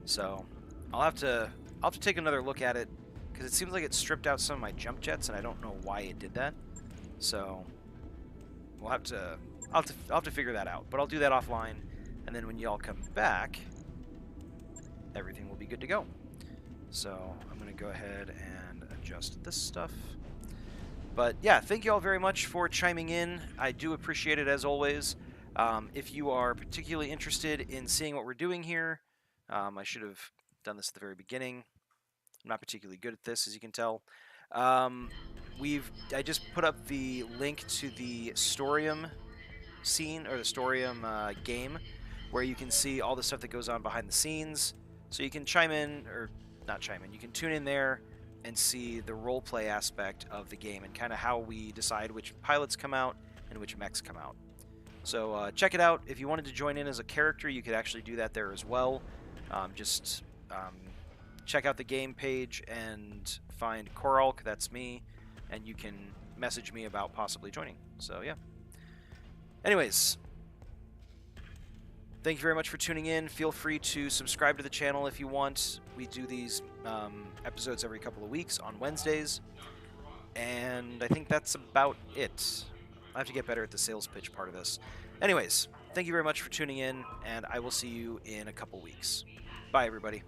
So I'll have to take another look at it because it seems like it stripped out some of my jump jets, and I don't know why it did that. So I'll have to figure that out. But I'll do that offline, and then when y'all come back, everything will be good to go. So I'm going to go ahead and adjust this stuff. But yeah, thank you all very much for chiming in. I do appreciate it as always. If you are particularly interested in seeing what we're doing here, I should have done this at the very beginning. I'm not particularly good at this, as you can tell. I just put up the link to the Storium scene, or the Storium game, where you can see all the stuff that goes on behind the scenes. So you can chime in, or not chime in, you can tune in there and see the roleplay aspect of the game and kind of how we decide which pilots come out and which mechs come out. So check it out. If you wanted to join in as a character, you could actually do that there as well. Just check out the game page and find Koralk, that's me, and you can message me about possibly joining. So yeah. Anyways, thank you very much for tuning in. Feel free to subscribe to the channel if you want. We do these episodes every couple of weeks on Wednesdays. And I think that's about it. I have to get better at the sales pitch part of this. Anyways, thank you very much for tuning in, and I will see you in a couple weeks. Bye, everybody.